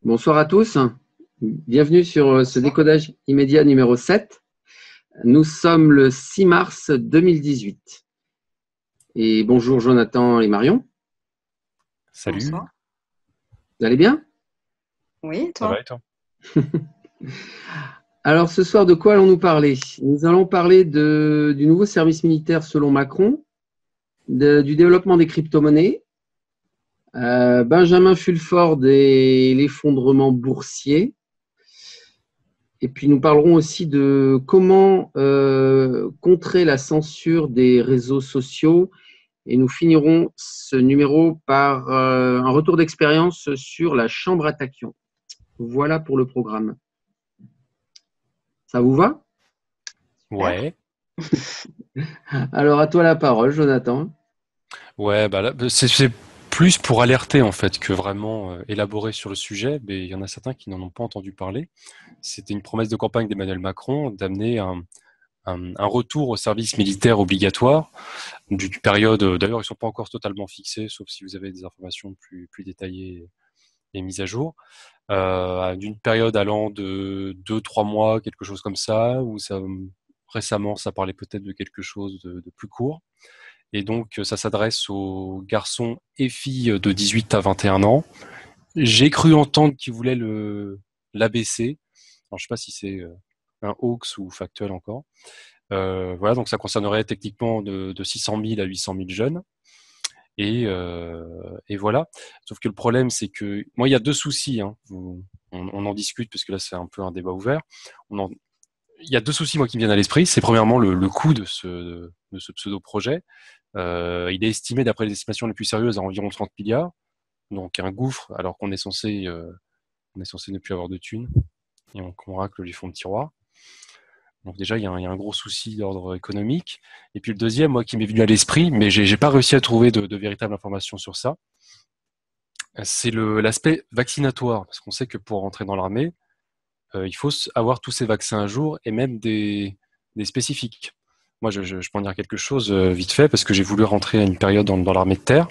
Bonsoir à tous, bienvenue sur ce décodage immédiat numéro 7. Nous sommes le 6 mars 2018. Et bonjour Jonathan et Marion. Salut. Bonsoir. Vous allez bien? Oui, Ça toi? va et toi? Alors ce soir, de quoi allons-nous parler? Nous allons parler du nouveau service militaire selon Macron, du développement des crypto-monnaies, Benjamin Fulford et l'effondrement boursier. Et puis nous parlerons aussi de comment contrer la censure des réseaux sociaux. Et nous finirons ce numéro par un retour d'expérience sur la chambre à tachyon. Voilà pour le programme. Ça vous va? Ouais. Alors à toi la parole, Jonathan. Ouais, bah là, c'est plus pour alerter en fait que vraiment élaborer sur le sujet. Mais il y en a certains qui n'en ont pas entendu parler. C'était une promesse de campagne d'Emmanuel Macron d'amener un retour au service militaire obligatoire d'une période. D'ailleurs, ils sont pas encore totalement fixés, sauf si vous avez des informations plus détaillées et mises à jour. D'une période allant de 2-3 mois, quelque chose comme ça, ou ça récemment ça parlait peut-être de quelque chose de plus court. Et donc ça s'adresse aux garçons et filles de 18 à 21 ans. J'ai cru entendre qu'ils voulaient l'abaisser. Alors je sais pas si c'est un hoax ou factuel encore. Voilà, donc ça concernerait techniquement de 600 000 à 800 000 jeunes. Et voilà. Sauf que le problème, c'est que moi, il y a deux soucis. Hein. On en discute parce que là, c'est un peu un débat ouvert. Il y a deux soucis moi qui me viennent à l'esprit. C'est premièrement le coût de ce pseudo-projet. Il est estimé, d'après les estimations les plus sérieuses, à environ 30 milliards. Donc un gouffre, alors qu'on est censé ne plus avoir de thunes et qu'on racle les fonds de tiroir. Donc déjà, il y a un gros souci d'ordre économique. Et puis le deuxième, moi, qui m'est venu à l'esprit, mais j'ai pas réussi à trouver de véritables informations sur ça, c'est l'aspect vaccinatoire. Parce qu'on sait que pour rentrer dans l'armée, il faut avoir tous ces vaccins à jour et même des spécifiques. Moi, je peux en dire quelque chose vite fait, parce que j'ai voulu rentrer à une période dans l'armée de terre.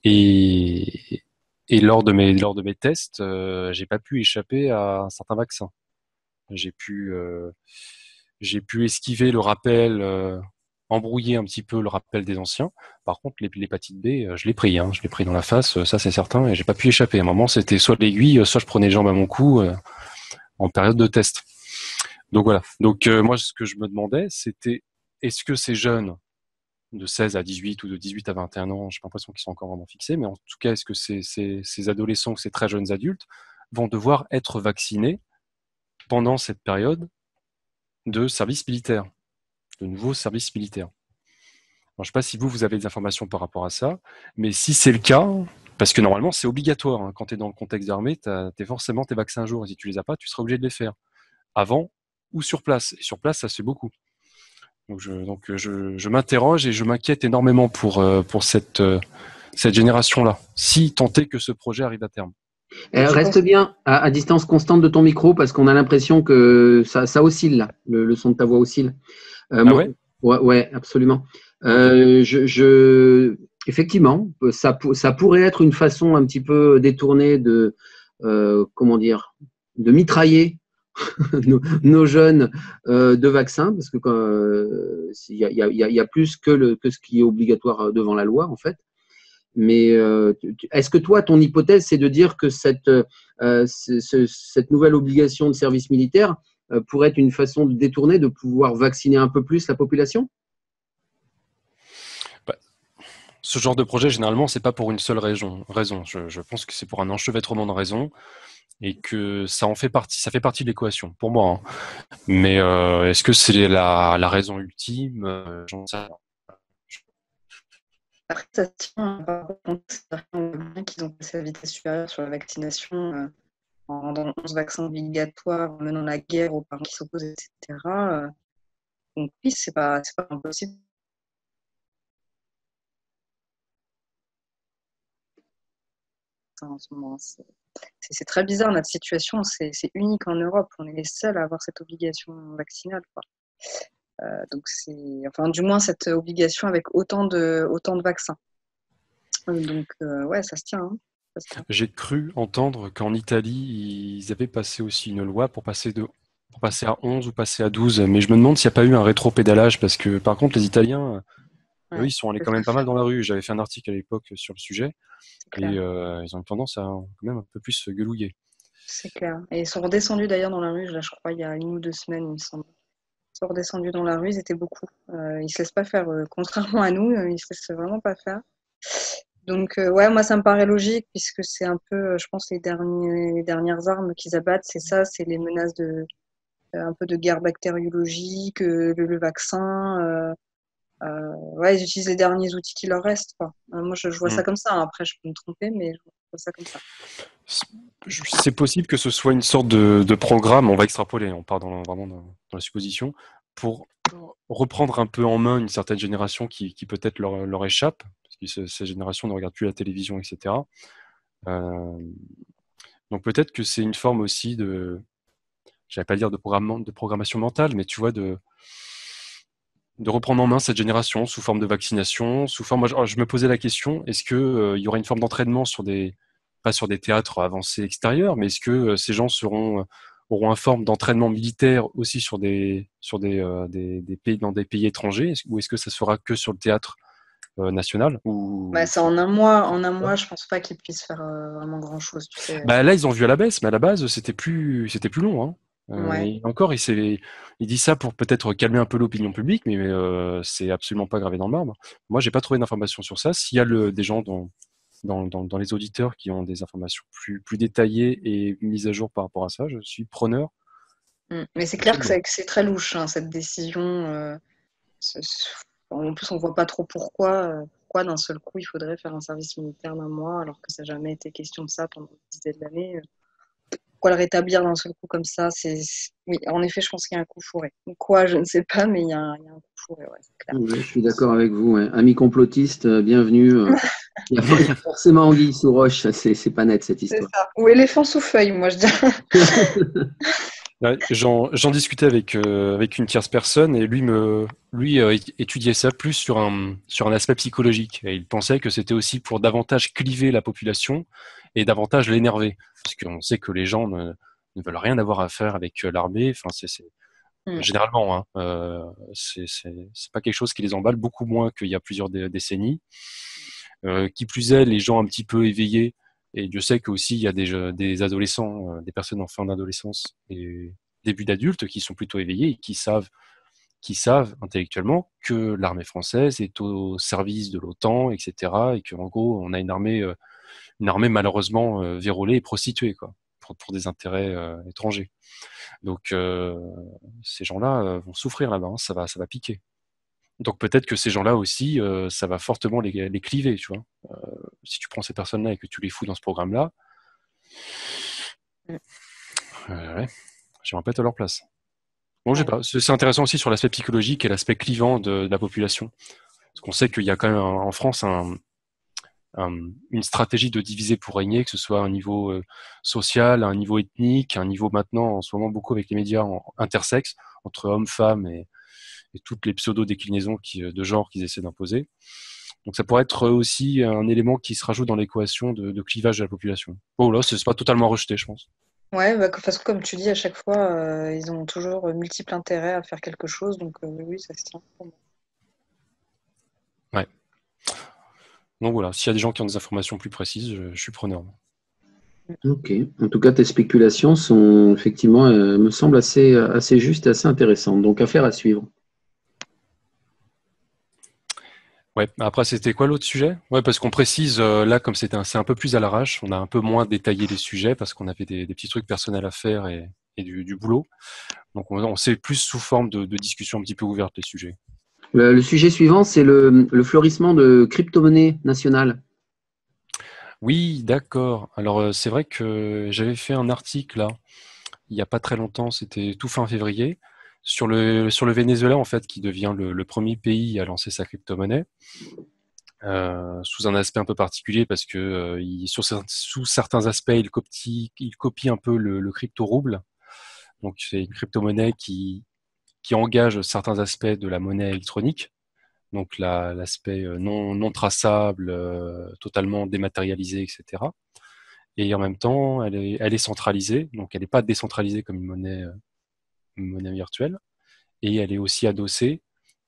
Et, et lors de mes tests, j'ai pas pu échapper à un certain vaccin. J'ai pu, euh, j'ai pu esquiver le rappel, embrouiller un petit peu le rappel des anciens. Par contre, l'hépatite B, je l'ai pris, hein, je l'ai pris dans la face, ça c'est certain, et j'ai pas pu échapper. À un moment, c'était soit l'aiguille, soit je prenais les jambes à mon cou en période de test. Donc voilà. Donc moi, ce que je me demandais, c'était est-ce que ces jeunes de 16 à 18 ou de 18 à 21 ans, j'ai pas l'impression qu'ils sont encore vraiment fixés, mais en tout cas, est-ce que ces adolescents ou ces très jeunes adultes vont devoir être vaccinés pendant cette période de service militaire, de nouveau service militaire? Alors, je ne sais pas si vous avez des informations par rapport à ça, mais si c'est le cas, parce que normalement c'est obligatoire, hein, quand tu es dans le contexte d'armée, tu as forcément tes vaccins à jour, et si tu les as pas, tu seras obligé de les faire, avant ou sur place. Et sur place, ça se fait beaucoup. Donc je m'interroge et je m'inquiète énormément pour cette génération-là, si tant est que ce projet arrive à terme. Je Reste pense. bien à distance constante de ton micro parce qu'on a l'impression que ça oscille là. Le son de ta voix oscille. Ah ouais? Ouais, absolument. Ok. Effectivement, ça pourrait être une façon un petit peu détournée comment dire, de mitrailler nos jeunes de vaccins, parce que il y a plus que ce qui est obligatoire devant la loi, en fait. Mais est-ce que toi, ton hypothèse, c'est de dire que cette nouvelle obligation de service militaire pourrait être une façon de détourner, de pouvoir vacciner un peu plus la population? Bah, ce genre de projet, généralement, c'est pas pour une seule raison. Je pense que c'est pour un enchevêtrement de raisons et que ça fait partie de l'équation, pour moi, hein. Mais est-ce que c'est la raison ultime? J'en sais rien. Après, ça se tient par contre, on voit bien qu'ils ont passé à vitesse supérieure sur la vaccination en rendant 11 vaccins obligatoires, en menant la guerre aux parents qui s'opposent, etc. Donc oui, c'est pas impossible. En ce moment. C'est très bizarre, notre situation, c'est unique en Europe. On est les seuls à avoir cette obligation vaccinale, quoi. Donc enfin, du moins cette obligation avec autant de vaccins. Donc ouais, ça se tient, hein. J'ai cru entendre qu'en Italie, ils avaient passé aussi une loi pour passer à 11 ou passer à 12. Mais je me demande s'il n'y a pas eu un rétro-pédalage parce que, par contre, les Italiens, eux, Ouais, ils sont allés c'est quand ce même qu'il pas mal fait, dans la rue. J'avais fait un article à l'époque sur le sujet c'est et clair. ils ont tendance à quand même un peu plus se gueulouiller. C'est clair. Et ils sont redescendus d'ailleurs dans la rue, là, je crois, il y a 1 ou 2 semaines, il me semble. Ils sont redescendus dans la rue, ils étaient beaucoup. Ils se laissent pas faire, contrairement à nous, ils se laissent vraiment pas faire. Donc, ouais, moi, ça me paraît logique, puisque c'est un peu, je pense, les dernières armes qu'ils abattent, c'est ça, c'est les menaces un peu de guerre bactériologique, le vaccin. Ouais, ils utilisent les derniers outils qui leur restent, quoi. Moi, je vois ça Mm. comme ça, hein. Après, je peux me tromper, mais je vois ça comme ça. C'est possible que ce soit une sorte de programme, on va extrapoler, on part vraiment dans la supposition, pour reprendre un peu en main une certaine génération qui peut-être leur échappe, parce que ces générations ne regardent plus la télévision, etc. Euh, donc peut-être que c'est une forme aussi j'allais pas dire de programmation mentale, mais tu vois, de reprendre en main cette génération sous forme de vaccination, sous forme. Moi, je me posais la question, est-ce que il y aura une forme d'entraînement pas sur des théâtres avancés extérieurs, mais est-ce que ces gens auront une forme d'entraînement militaire aussi des pays, dans des pays étrangers, ou est-ce que ça se fera que sur le théâtre national Bah, ou c'est en un mois. En un mois, je pense pas qu'ils puissent faire vraiment grand-chose, tu sais. Bah là, ils ont vu à la baisse, mais à la base, c'était plus long, hein. Ouais. Et encore, il dit ça pour peut-être calmer un peu l'opinion publique, mais c'est absolument pas gravé dans le marbre. Moi, j'ai pas trouvé d'informations sur ça. S'il y a des gens dans les auditeurs qui ont des informations plus détaillées et mises à jour par rapport à ça, je suis preneur. Mais c'est clair que Absolument. c'est très louche, hein, cette décision. C'est- En plus, on voit pas trop pourquoi d'un seul coup il faudrait faire un service militaire d'un mois, alors que ça n'a jamais été question de ça pendant des dizaines d'années. Pourquoi le rétablir d'un seul coup comme ça? Oui, en effet, je pense qu'il y a un coup fourré. Quoi, je ne sais pas, mais il y a un coup fourré, ouais, c'est clair. Ouais, je suis d'accord avec vous. Ouais. Amis complotistes, bienvenue. Il y a forcément anguille sous roche. C'est pas net cette C'est histoire. ça. Ou éléphant sous feuille, moi je dirais. Ouais, j'en discutais avec une tierce personne et lui étudiait ça plus sur un aspect psychologique. Et il pensait que c'était aussi pour davantage cliver la population et davantage l'énerver. Parce qu'on sait que les gens ne veulent rien avoir à faire avec l'armée. Enfin, Mm. généralement, hein, c'est pas quelque chose qui les emballe, beaucoup moins qu'il y a plusieurs décennies. Qui plus est, les gens un petit peu éveillés, et Dieu sait qu'aussi il y a des adolescents, des personnes en fin d'adolescence et début d'adultes qui sont plutôt éveillés et qui savent intellectuellement que l'armée française est au service de l'OTAN, etc. Et qu'en gros, on a une armée malheureusement vérolée et prostituée, quoi, pour des intérêts étrangers. Donc ces gens-là vont souffrir là-bas, hein, ça va piquer. Donc peut-être que ces gens-là aussi, ça va fortement les cliver, tu vois. Si tu prends ces personnes-là et que tu les fous dans ce programme-là, Mm. ouais, j'aimerais pas être à leur place. Bon, je sais Ouais. pas. C'est intéressant aussi sur l'aspect psychologique et l'aspect clivant de la population. Parce qu'on sait qu'il y a quand même en France une stratégie de diviser pour régner, que ce soit à un niveau social, à un niveau ethnique, à un niveau maintenant, en ce moment, beaucoup avec les médias intersexes, entre hommes, femmes et toutes les pseudo-déclinaisons de genre qu'ils essaient d'imposer. Donc ça pourrait être aussi un élément qui se rajoute dans l'équation de clivage de la population. Oh là, c'est pas totalement rejeté, je pense. Ouais, bah, parce que comme tu dis, à chaque fois, ils ont toujours multiples intérêts à faire quelque chose, donc oui, ça se tient pour moi. Ouais. Donc voilà, s'il y a des gens qui ont des informations plus précises, je suis preneur. Ok. En tout cas, tes spéculations sont effectivement, me semblent assez justes et assez intéressantes. Donc, affaire à suivre. Ouais. Après, c'était quoi l'autre sujet? Ouais, parce qu'on précise là, comme c'est un peu plus à l'arrache, on a un peu moins détaillé les sujets parce qu'on avait des petits trucs personnels à faire et du boulot. Donc on sait plus sous forme de discussion un petit peu ouverte les sujets. Le sujet suivant, c'est le fleurissement de crypto-monnaies nationales. Oui, d'accord. Alors c'est vrai que j'avais fait un article là, il n'y a pas très longtemps, c'était tout fin février, sur le Venezuela en fait, qui devient le premier pays à lancer sa crypto-monnaie. Sous un aspect un peu particulier parce que sous certains aspects, il copie un peu le crypto-rouble. Donc c'est une crypto-monnaie qui engage certains aspects de la monnaie électronique, donc l'aspect non traçable, totalement dématérialisé, etc. Et en même temps, elle est centralisée, donc elle n'est pas décentralisée comme une monnaie virtuelle, et elle est aussi adossée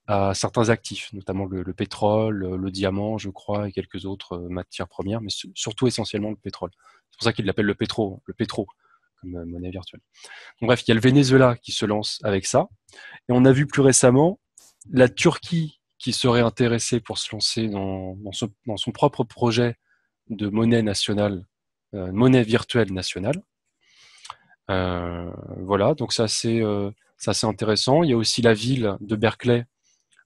à certains actifs, notamment le pétrole, le diamant, je crois, et quelques autres matières premières, mais surtout essentiellement le pétrole. C'est pour ça qu'ils l'appellent le pétro, comme monnaie virtuelle. Donc, bref, il y a le Venezuela qui se lance avec ça, et on a vu plus récemment la Turquie qui serait intéressée pour se lancer dans son propre projet de monnaie nationale, monnaie virtuelle nationale. Voilà, donc c'est assez intéressant. Il y a aussi la ville de Berkeley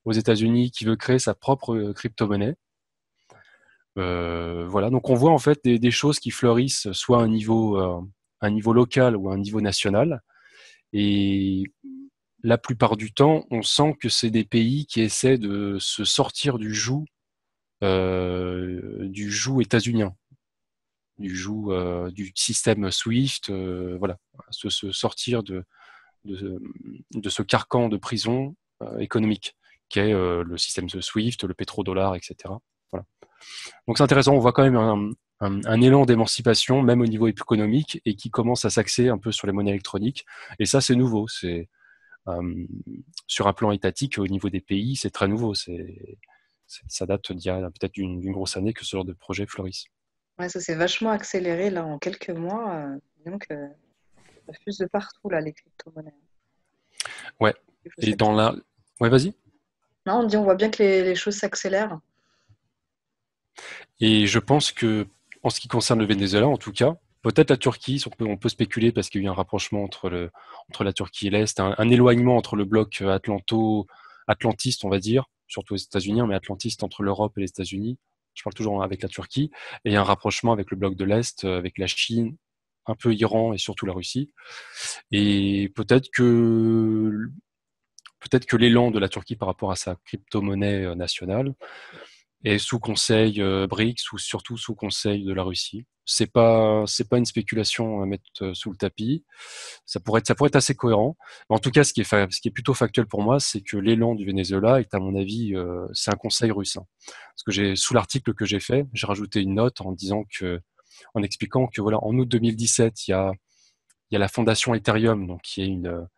aux États-Unis qui veut créer sa propre crypto-monnaie. Voilà, donc on voit en fait des choses qui fleurissent soit à un niveau local ou à un niveau national. Et la plupart du temps, on sent que c'est des pays qui essaient de se sortir du joug états-unien, du système SWIFT, voilà, se sortir de, de ce carcan de prison économique qu'est le système de SWIFT, le pétrodollar, etc. Voilà. Donc c'est intéressant, on voit quand même un élan d'émancipation, même au niveau économique, et qui commence à s'axer un peu sur les monnaies électroniques. Et ça, c'est nouveau. Sur un plan étatique, au niveau des pays, c'est très nouveau. Ça date d'il y a peut-être d'une grosse année que ce genre de projet fleurisse. Ouais, ça s'est vachement accéléré là en quelques mois. Donc, ça fuse de partout là, les crypto-monnaies. Ouais. Et dans la... Ouais, vas-y. Non, on voit bien que les choses s'accélèrent. Et je pense que, en ce qui concerne le Venezuela, en tout cas, peut-être la Turquie, on peut spéculer parce qu'il y a eu un rapprochement entre la Turquie et l'Est, un éloignement entre le bloc atlantiste, on va dire, surtout aux États-Unis, mais atlantiste entre l'Europe et les États-Unis. Je parle toujours avec la Turquie, et un rapprochement avec le bloc de l'Est, avec la Chine, un peu Iran et surtout la Russie. Et peut-être que l'élan de la Turquie par rapport à sa crypto-monnaie nationale est sous conseil BRICS ou surtout sous conseil de la Russie. C'est pas une spéculation à mettre sous le tapis. Ça pourrait être assez cohérent. Mais en tout cas, ce qui est plutôt factuel pour moi, c'est que l'élan du Venezuela est, à mon avis, c'est un conseil russe. Parce que sous l'article que j'ai fait, j'ai rajouté une note en expliquant que voilà, en août 2017, il y a la fondation Ethereum, donc qui est une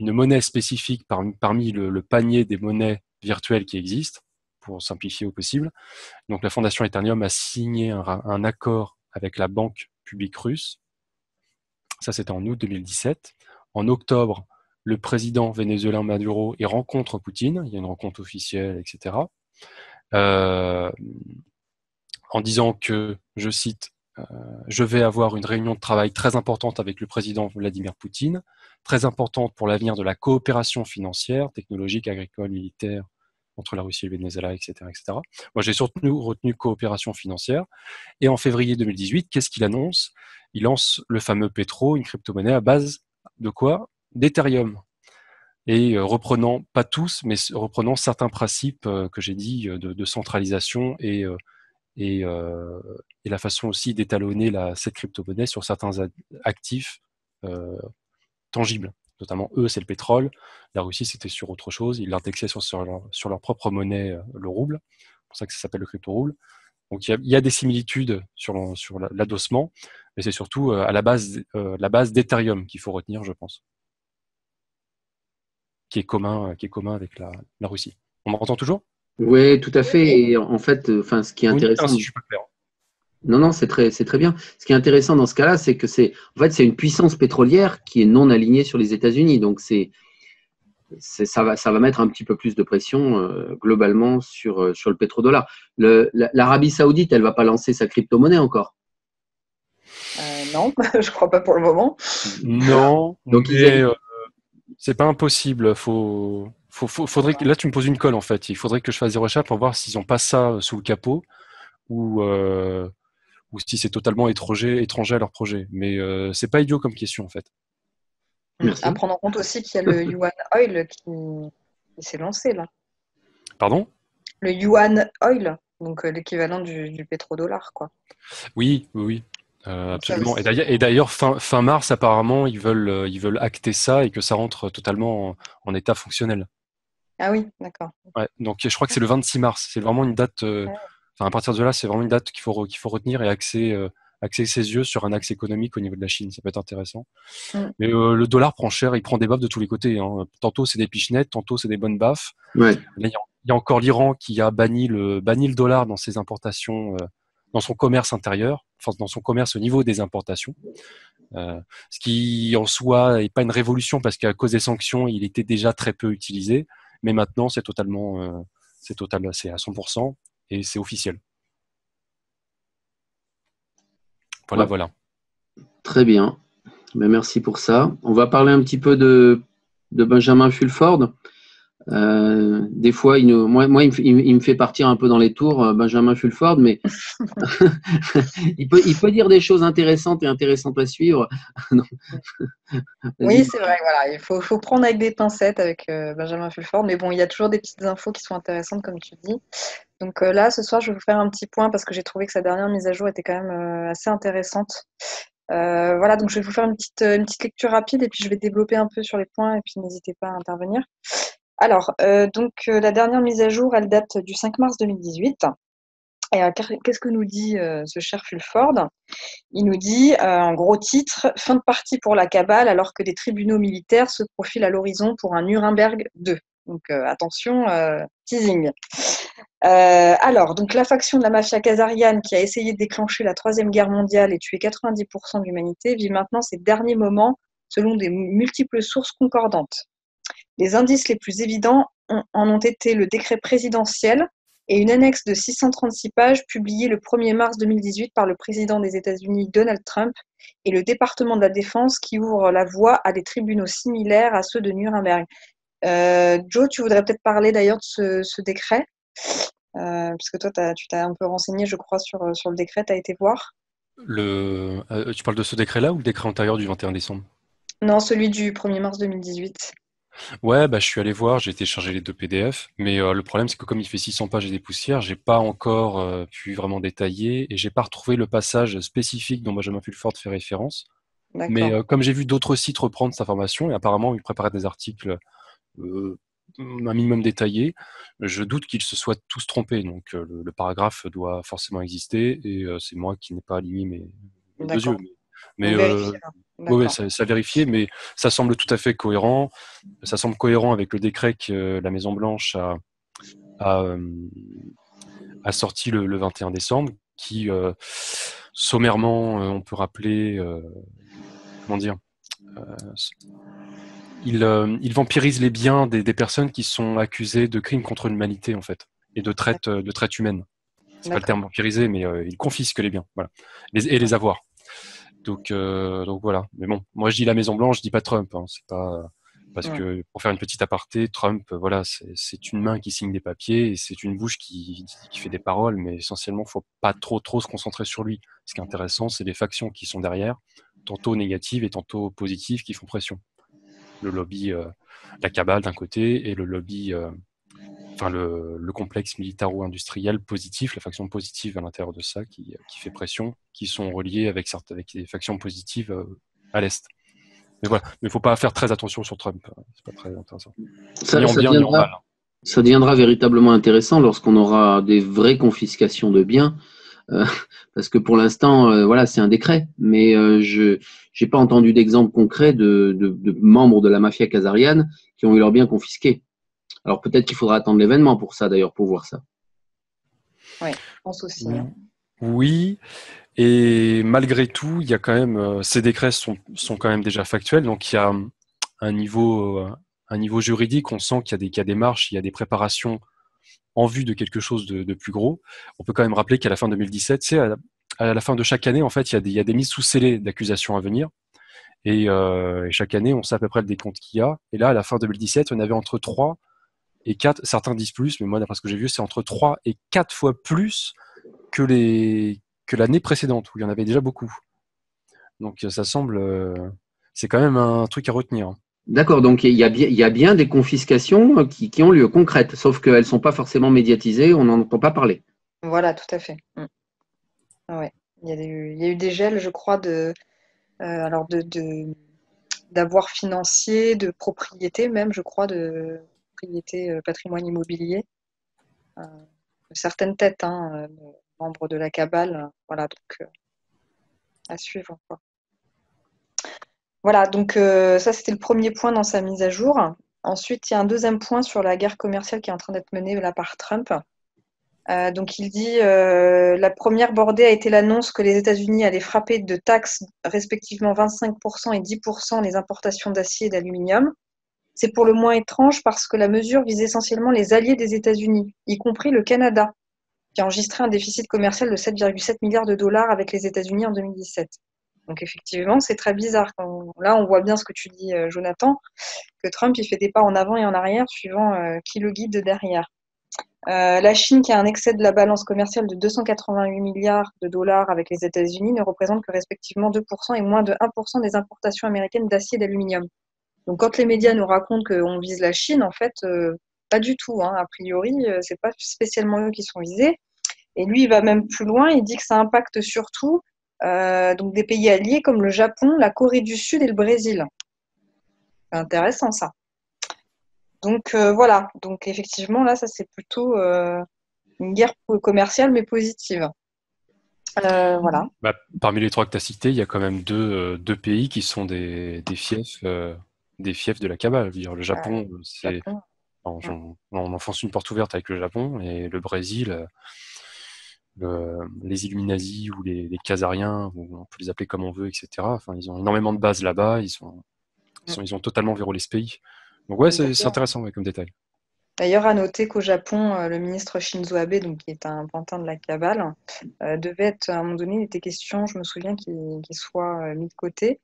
monnaie spécifique parmi le panier des monnaies virtuelles qui existent, pour simplifier au possible. Donc la fondation Ethereum a signé un accord avec la banque publique russe. Ça, c'était en août 2017. En octobre, le président vénézuélien Maduro y rencontre Poutine. Il y a une rencontre officielle, etc. En disant que, je cite, je vais avoir une réunion de travail très importante avec le président Vladimir Poutine, très importante pour l'avenir de la coopération financière, technologique, agricole, militaire entre la Russie et le Venezuela, etc., etc. Moi, j'ai surtout retenu coopération financière. Et en février 2018, qu'est-ce qu'il annonce? Il lance le fameux Petro, une crypto-monnaie à base de quoi? D'Ethereum. Et reprenant, pas tous, mais reprenant certains principes que j'ai dit de centralisation et, euh, et la façon aussi d'étalonner cette crypto-monnaie sur certains actifs euh, tangibles. Notamment, eux, c'est le pétrole. La Russie, c'était sur autre chose. Ils l'indexaient sur leur propre monnaie, le rouble. C'est pour ça que ça s'appelle le crypto-rouble. Donc, il y a des similitudes sur l'adossement, mais c'est surtout à la base d'Ethereum qu'il faut retenir, je pense, qui est commun avec la Russie. On m'entend toujours? Oui, tout à fait. Et en fait, enfin, ce qui est Vous me dites, intéressant. si je suis pas clair. Non, non, c'est très bien. Ce qui est intéressant dans ce cas-là, c'est que c'est une puissance pétrolière qui est non alignée sur les États-Unis. Donc, ça va mettre un petit peu plus de pression globalement sur le pétrodollar. L'Arabie Saoudite, elle va pas lancer sa crypto-monnaie encore. Non, je crois pas pour le moment. Non, Donc, mais c'est pas impossible. Faudrait que, là, tu me poses une colle en fait. Il faudrait que je fasse des recherches pour voir s'ils ont pas ça sous le capot ou si c'est totalement étranger à leur projet. Mais c'est pas idiot comme question en fait. Merci. À prendre en compte aussi qu'il y a le Yuan Oil qui s'est lancé là. Pardon? Le Yuan Oil, donc l'équivalent du pétrodollar, quoi. Oui. Absolument. Et d'ailleurs, fin mars, apparemment, ils veulent acter ça et que ça rentre totalement en état fonctionnel. Ah oui, d'accord. Ouais, donc je crois que c'est le 26 mars. C'est vraiment une date. Ouais. Enfin, à partir de là, c'est vraiment une date qu'il faut retenir et axer ses yeux sur un axe économique au niveau de la Chine. Ça peut être intéressant. Mm. Mais le dollar prend cher, il prend des baffes de tous les côtés, hein. Tantôt c'est des pichenettes, tantôt c'est des bonnes baffes. Ouais. Là, il y a encore l'Iran qui a banni le dollar dans ses importations, dans son commerce intérieur, enfin dans son commerce au niveau des importations. Ce qui en soi n'est pas une révolution parce qu'à cause des sanctions, il était déjà très peu utilisé, mais maintenant c'est à 100% et c'est officiel. Voilà, Ouais. voilà. Très bien. Ben, merci pour ça. On va parler un petit peu de Benjamin Fulford. Des fois, il me fait partir un peu dans les tours, Benjamin Fulford, mais il peut dire des choses intéressantes et intéressantes à suivre. Non, Oui, vas-y. c'est vrai, voilà, faut prendre avec des pincettes avec Benjamin Fulford, mais bon, il y a toujours des petites infos qui sont intéressantes, comme tu dis. Donc là, ce soir, je vais vous faire un petit point parce que j'ai trouvé que sa dernière mise à jour était quand même assez intéressante. Voilà, donc je vais vous faire une petite lecture rapide et puis je vais développer un peu sur les points et puis n'hésitez pas à intervenir. Alors, la dernière mise à jour, elle date du 5 mars 2018. Et qu'est-ce que nous dit ce cher Fulford? Il nous dit, en gros titre, fin de partie pour la cabale alors que des tribunaux militaires se profilent à l'horizon pour un Nuremberg 2. Donc attention, teasing. Alors, donc la faction de la mafia khazariane qui a essayé de déclencher la Troisième Guerre mondiale et tuer 90% de l'humanité vit maintenant ses derniers moments selon des multiples sources concordantes. Les indices les plus évidents en ont été le décret présidentiel et une annexe de 636 pages publiée le 1er mars 2018 par le président des États-Unis Donald Trump et le département de la Défense qui ouvre la voie à des tribunaux similaires à ceux de Nuremberg. Joe, tu voudrais peut-être parler d'ailleurs de ce décret, puisque toi, tu t'as un peu renseigné, je crois, sur le décret, tu as été voir. Tu parles de ce décret-là ou le décret antérieur du 21 décembre? Non, celui du 1er mars 2018. Ouais, bah, je suis allé voir, j'ai téléchargé les 2 PDF, mais le problème, c'est que comme il fait 600 pages et des poussières, j'ai pas encore pu vraiment détailler et j'ai pas retrouvé le passage spécifique dont Benjamin Fulford fait référence. Mais D'accord. comme j'ai vu d'autres sites reprendre cette information et apparemment ils préparaient des articles euh, un minimum détaillés, je doute qu'ils se soient tous trompés. Donc le paragraphe doit forcément exister et c'est moi qui n'ai pas aligné mes deux yeux. D'accord. Mais On vérifiera. ouais, ouais, D'accord. ça a vérifié, mais ça semble tout à fait cohérent. Ça semble cohérent avec le décret que la Maison Blanche a, euh, a sorti le 21 décembre, qui sommairement, on peut rappeler, comment dire, euh, il vampirise les biens des personnes qui sont accusées de crimes contre l'humanité en fait et de traite humaine. C'est pas le D'accord. terme vampiriser, mais il confisque les biens, voilà, et les avoirs. Donc voilà. Mais bon, moi je dis la Maison Blanche, je dis pas Trump. Hein. C'est pas parce Ouais. que pour faire une petite aparté, Trump, voilà, c'est une main qui signe des papiers et c'est une bouche qui fait des paroles, mais essentiellement, faut pas trop se concentrer sur lui. Ce qui est intéressant, c'est les factions qui sont derrière, tantôt négatives et tantôt positives, qui font pression. Le lobby, la cabale d'un côté et le lobby, enfin le complexe militaro-industriel positif, la faction positive à l'intérieur de ça qui fait pression, qui sont reliés avec des factions positives à l'Est. Mais voilà, mais il ne faut pas faire très attention sur Trump, c'est pas très intéressant. Ni Ça, en ça bien ni en deviendra, mal. ça deviendra véritablement intéressant lorsqu'on aura des vraies confiscations de biens. Euh, Parce que pour l'instant, voilà, c'est un décret, mais je n'ai pas entendu d'exemple concret de membres de la mafia khazariane qui ont eu leurs biens confisqués. Alors peut-être qu'il faudra attendre l'événement pour ça, d'ailleurs, pour voir ça. Oui, je pense aussi. Hein. Oui, et malgré tout, il y a quand même ces décrets sont quand même déjà factuels, donc il y a un niveau euh, un niveau juridique. On sent qu'il y a des marches, il y a des préparations en vue de quelque chose de plus gros. On peut quand même rappeler qu'à la fin 2017, c'est à la fin de chaque année, en fait, il y a des mises sous scellé d'accusations à venir. Et chaque année, on sait à peu près le décompte qu'il y a. Et là, à la fin 2017, on avait entre 3 et 4, certains disent plus, mais moi, d'après ce que j'ai vu, c'est entre 3 et 4 fois plus que l'année précédente, où il y en avait déjà beaucoup. Donc ça semble, c'est quand même un truc à retenir. D'accord, donc il y a bien des confiscations qui ont lieu, concrètes, sauf qu'elles ne sont pas forcément médiatisées, on n'en entend pas parler. Voilà, tout à fait. Mm. Ah ouais. Il y a eu des gels, je crois, alors d'avoirs financiers, de propriété même, je crois, propriété, patrimoine immobilier. Certaines têtes, membres de la cabale. Voilà, donc à suivre, quoi. Voilà, donc ça, c'était le premier point dans sa mise à jour. Ensuite, il y a un deuxième point sur la guerre commerciale qui est en train d'être menée là, par Trump. Donc, il dit la première bordée a été l'annonce que les États-Unis allaient frapper de taxes respectivement 25% et 10% les importations d'acier et d'aluminium. C'est pour le moins étrange parce que la mesure vise essentiellement les alliés des États-Unis, y compris le Canada, qui a enregistré un déficit commercial de 7,7 milliards de dollars avec les États-Unis en 2017. Donc effectivement, c'est très bizarre. Là, on voit bien ce que tu dis, Jonathan, que Trump, il fait des pas en avant et en arrière suivant qui le guide de derrière. La Chine, qui a un excès de la balance commerciale de 288 milliards de dollars avec les États-Unis, ne représente que respectivement 2% et moins de 1% des importations américaines d'acier et d'aluminium. Donc quand les médias nous racontent qu'on vise la Chine, en fait, pas du tout. A priori, c'est pas spécialement eux qui sont visés. Et lui, il va même plus loin, il dit que ça impacte surtout donc des pays alliés comme le Japon, la Corée du Sud et le Brésil. C'est intéressant ça. Donc voilà, donc effectivement là, ça c'est plutôt une guerre commerciale mais positive. Voilà. Parmi les trois que tu as cités, il y a quand même deux pays qui sont des fiefs de la cabale. Je veux dire, le Japon, c'est Japon. on enfonce une porte ouverte avec le Japon, et le Brésil, les Illuminati ou les Khazariens, ou on peut les appeler comme on veut, etc. Enfin, ils ont énormément de bases là-bas, ils ont totalement verrouillé ce pays. Donc ouais, c'est intéressant comme détail. D'ailleurs, à noter qu'au Japon, le ministre Shinzo Abe, donc, qui est un pantin de la cabale, devait être, à un moment donné, il était question, je me souviens, qu'il soit mis de côté.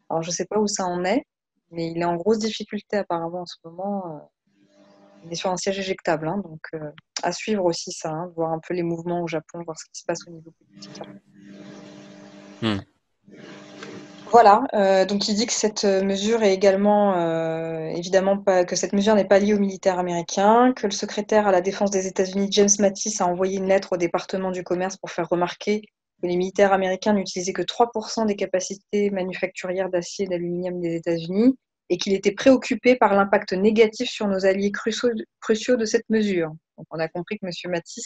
Alors, je ne sais pas où ça en est, mais il est en grosse difficulté apparemment en ce moment. Il est sur un siège éjectable, donc à suivre aussi ça, voir un peu les mouvements au Japon, voir ce qui se passe au niveau politique. Voilà, donc il dit que cette mesure est également évidemment pas que cette mesure n'est pas liée aux militaires américains, que le secrétaire à la défense des États-Unis, James Mattis, a envoyé une lettre au département du commerce pour faire remarquer que les militaires américains n'utilisaient que 3% des capacités manufacturières d'acier et d'aluminium des États-Unis et qu'il était préoccupé par l'impact négatif sur nos alliés cruciaux de cette mesure. Donc on a compris que M. Mattis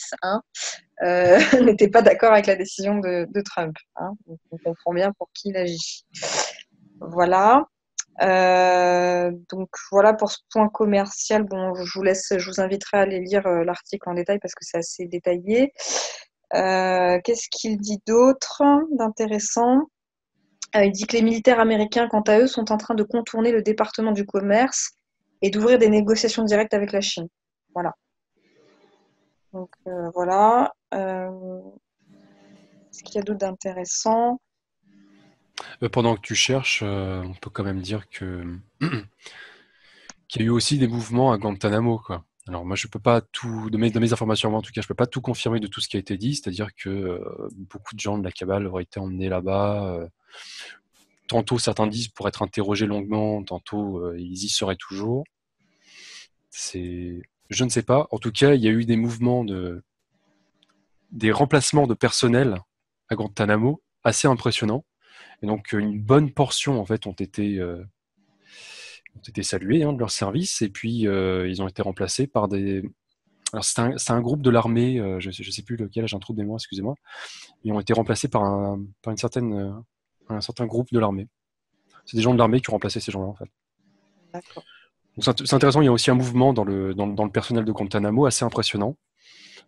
n'était pas d'accord avec la décision de Trump. Donc on comprend bien pour qui il agit. Voilà. Donc voilà pour ce point commercial. Bon, je vous inviterai à aller lire l'article en détail parce que c'est assez détaillé. Qu'est-ce qu'il dit d'autre d'intéressant? Il dit que les militaires américains, quant à eux, sont en train de contourner le département du commerce et d'ouvrir des négociations directes avec la Chine. Voilà. Donc voilà. Est-ce qu'il y a d'autres d'intéressants? Pendant que tu cherches, on peut quand même dire que qu'il y a eu aussi des mouvements à Guantanamo, quoi. Alors moi, je peux pas tout, de mes informations, en tout cas, je peux pas tout confirmer de tout ce qui a été dit, c'est-à-dire que beaucoup de gens de la cabale auraient été emmenés là-bas. Tantôt, certains disent pour être interrogés longuement, tantôt ils y seraient toujours. Je ne sais pas. En tout cas, il y a eu des mouvements des remplacements de personnel à Guantanamo assez impressionnants. Et donc, une bonne portion, en fait, ont été salués de leur service, et puis ils ont été remplacés par des... Alors, c'est un groupe de l'armée, je ne sais plus lequel, j'ai un trou de mémoire, excusez-moi. Ils ont été remplacés par un certain groupe de l'armée. C'est des gens de l'armée qui ont remplacé ces gens-là, en fait. D'accord. Donc, c'est intéressant, il y a aussi un mouvement dans le personnel de Guantanamo assez impressionnant.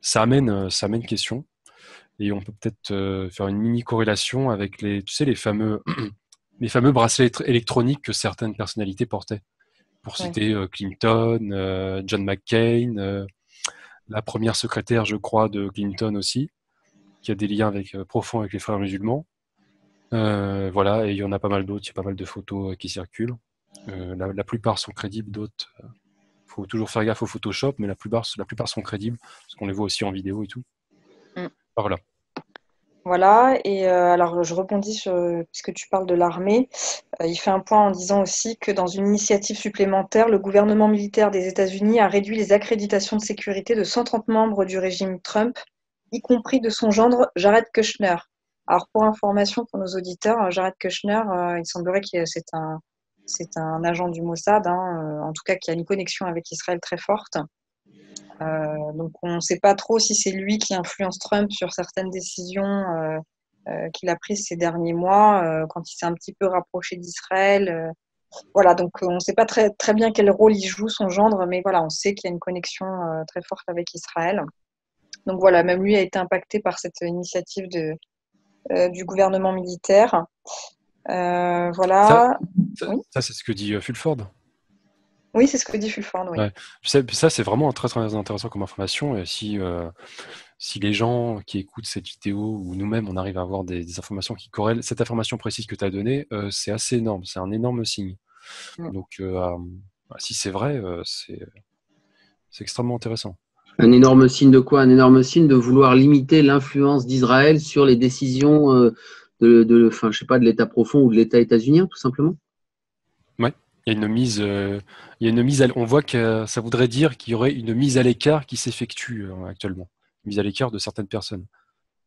Ça amène question. Et on peut peut-être faire une mini corrélation avec les fameux bracelets électroniques que certaines personnalités portaient. Pour citer Clinton, John McCain, la première secrétaire, je crois, de Clinton aussi, qui a des liens profonds avec les frères musulmans. Voilà, et il y en a pas mal d'autres, il y a pas mal de photos qui circulent. La plupart sont crédibles, d'autres, faut toujours faire gaffe au Photoshop, mais la plupart sont crédibles, parce qu'on les voit aussi en vidéo et tout. Voilà. Voilà, et alors je rebondis puisque tu parles de l'armée, il fait un point en disant aussi que dans une initiative supplémentaire, le gouvernement militaire des États-Unis a réduit les accréditations de sécurité de 130 membres du régime Trump, y compris de son gendre Jared Kushner. Alors pour information pour nos auditeurs, Jared Kushner, il semblerait que c'est un c'est un agent du Mossad, en tout cas qui a une connexion avec Israël très forte. Donc on ne sait pas trop si c'est lui qui influence Trump sur certaines décisions qu'il a prises ces derniers mois, quand il s'est un petit peu rapproché d'Israël. Voilà, donc on ne sait pas très, très bien quel rôle il joue, son gendre, mais voilà, on sait qu'il y a une connexion très forte avec Israël. Donc voilà, même lui a été impacté par cette initiative du gouvernement militaire. Ça, Voilà. Oui, ça c'est ce que dit Fulford. oui, c'est ce que dit Fulford, oui. Ouais. Ça, c'est vraiment très, très intéressant comme information. Et si les gens qui écoutent cette vidéo ou nous-mêmes, on arrive à avoir des informations qui corrèlent, cette information précise que tu as donnée, c'est assez énorme. C'est un énorme signe. Mm. Donc, si c'est vrai, c'est extrêmement intéressant. Un énorme signe de quoi? Un énorme signe de vouloir limiter l'influence d'Israël sur les décisions enfin, je sais pas, de l'État profond ou de l'État états-unien, tout simplement. Ouais. Il y a une mise, on voit que ça voudrait dire qu'il y aurait une mise à l'écart qui s'effectue actuellement. Une mise à l'écart de certaines personnes.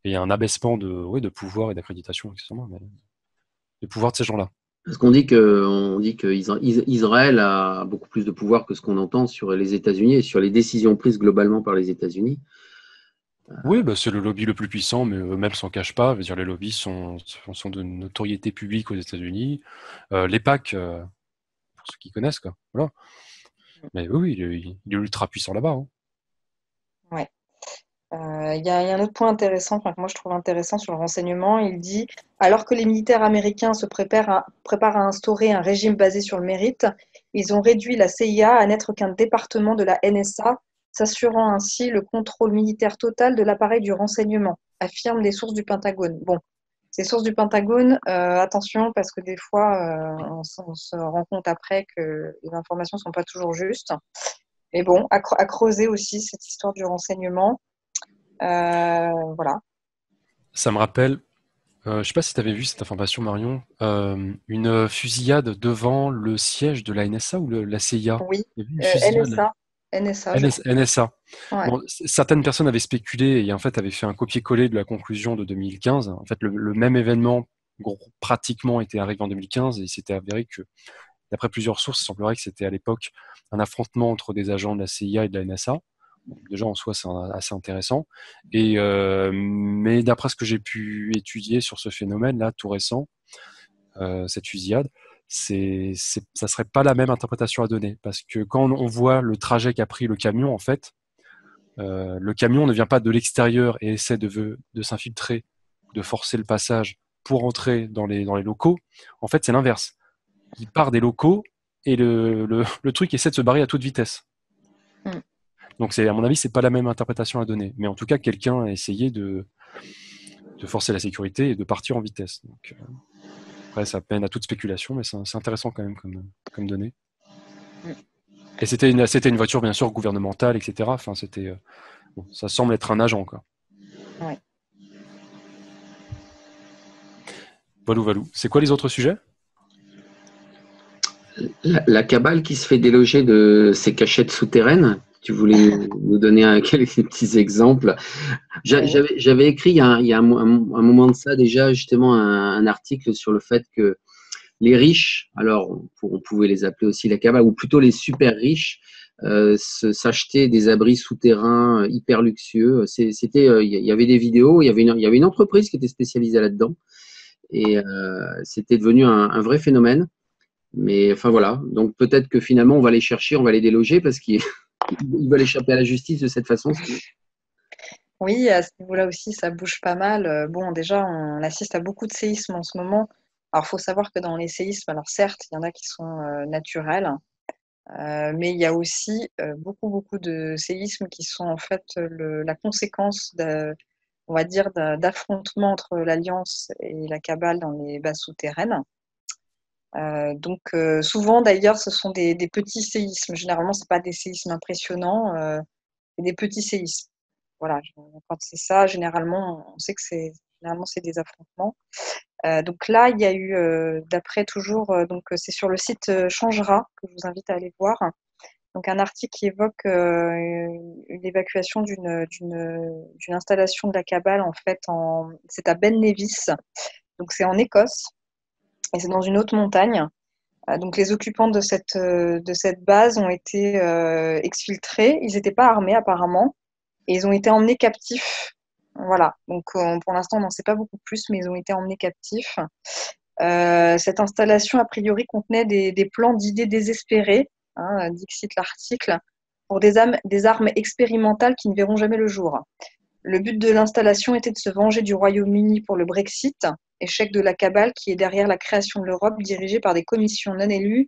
Et il y a un abaissement de pouvoir et d'accréditation, accessoirement, mais de pouvoir de ces gens-là. Parce on dit que Israël a beaucoup plus de pouvoir que ce qu'on entend sur les États-Unis et sur les décisions prises globalement par les États-Unis. Oui, bah, c'est le lobby le plus puissant, mais eux-mêmes s'en cachent pas. Je veux dire, les lobbies sont de notoriété publique aux États-Unis. Les PAC, pour ceux qui connaissent, quoi. Voilà. Mais oui, il est ultra puissant là-bas. Hein. Ouais. Il y a un autre point intéressant, enfin, que moi je trouve intéressant sur le renseignement. Il dit, alors que les militaires américains se préparent à instaurer un régime basé sur le mérite, ils ont réduit la CIA à n'être qu'un département de la NSA, s'assurant ainsi le contrôle militaire total de l'appareil du renseignement, affirment des sources du Pentagone. Bon, ces sources du Pentagone, attention, parce que des fois, on se rend compte après que les informations ne sont pas toujours justes. Mais bon, à creuser aussi cette histoire du renseignement. Voilà. Ça me rappelle, je sais pas si tu avais vu cette information, Marion, une fusillade devant le siège de la NSA ou la CIA. Oui, Il y a eu une fusillade. NSA. NSA, je crois. NSA. Ouais. Bon, certaines personnes avaient spéculé et en fait avaient fait un copier-coller de la conclusion de 2015. En fait, le même événement pratiquement était arrivé en 2015 et il s'était avéré que, d'après plusieurs sources, il semblerait que c'était à l'époque un affrontement entre des agents de la CIA et de la NSA. Donc, déjà en soi, c'est assez intéressant. Mais d'après ce que j'ai pu étudier sur ce phénomène-là, tout récent, cette fusillade, ça serait pas la même interprétation à donner. Parce que quand on voit le trajet qu'a pris le camion, en fait, le camion ne vient pas de l'extérieur et essaie de s'infiltrer, de forcer le passage pour entrer dans les locaux. En fait, c'est l'inverse. Il part des locaux et le truc essaie de se barrer à toute vitesse. Mm. Donc, à mon avis, c'est pas la même interprétation à donner. Mais en tout cas, quelqu'un a essayé de forcer la sécurité et de partir en vitesse. Donc, après, ça peine à toute spéculation, mais c'est intéressant quand même comme données. Mm. Et c'était une voiture, bien sûr, gouvernementale, etc. Enfin, bon, ça semble être un agent, quoi. Ouais. Valou. C'est quoi les autres sujets? La cabale qui se fait déloger de ses cachettes souterraines. Tu voulais nous donner quelques petits exemples. Oui. J'avais écrit il y a un moment de ça déjà justement un article sur le fait que les riches, alors on pouvait les appeler aussi la cabale, ou plutôt les super riches, s'achetaient des abris souterrains hyper luxueux. Il y avait des vidéos, il y avait une entreprise qui était spécialisée là-dedans, et c'était devenu un vrai phénomène. Mais enfin voilà, donc peut-être que finalement on va les chercher, on va les déloger parce qu'ils veulent échapper à la justice de cette façon. Oui, à ce niveau-là aussi, ça bouge pas mal. Bon, déjà, on assiste à beaucoup de séismes en ce moment. Alors, il faut savoir que dans les séismes, alors certes, il y en a qui sont naturels, mais il y a aussi beaucoup de séismes qui sont en fait la conséquence, on va dire, d'affrontements entre l'Alliance et la cabale dans les bases souterraines. Donc, souvent, d'ailleurs, ce sont des petits séismes. Généralement, ce pas des séismes impressionnants, c'est des petits séismes. Voilà, quand c'est ça, généralement, on sait que généralement, c'est des affrontements. Donc là, il y a eu, d'après toujours, donc c'est sur le site Changera, que je vous invite à aller voir. Donc un article qui évoque l'évacuation d'une installation de la cabale, en fait, c'est à Ben Nevis, donc c'est en Écosse, et c'est dans une haute montagne. Donc les occupants de cette base ont été exfiltrés. Ils n'étaient pas armés apparemment et ils ont été emmenés captifs. Voilà. Donc pour l'instant on n'en sait pas beaucoup plus, mais ils ont été emmenés captifs. Cette installation a priori contenait des plans d'idées désespérées, hein, dixit l'article, pour des armes expérimentales qui ne verront jamais le jour. Le but de l'installation était de se venger du Royaume-Uni pour le Brexit, échec de la cabale qui est derrière la création de l'Europe, dirigée par des commissions non élues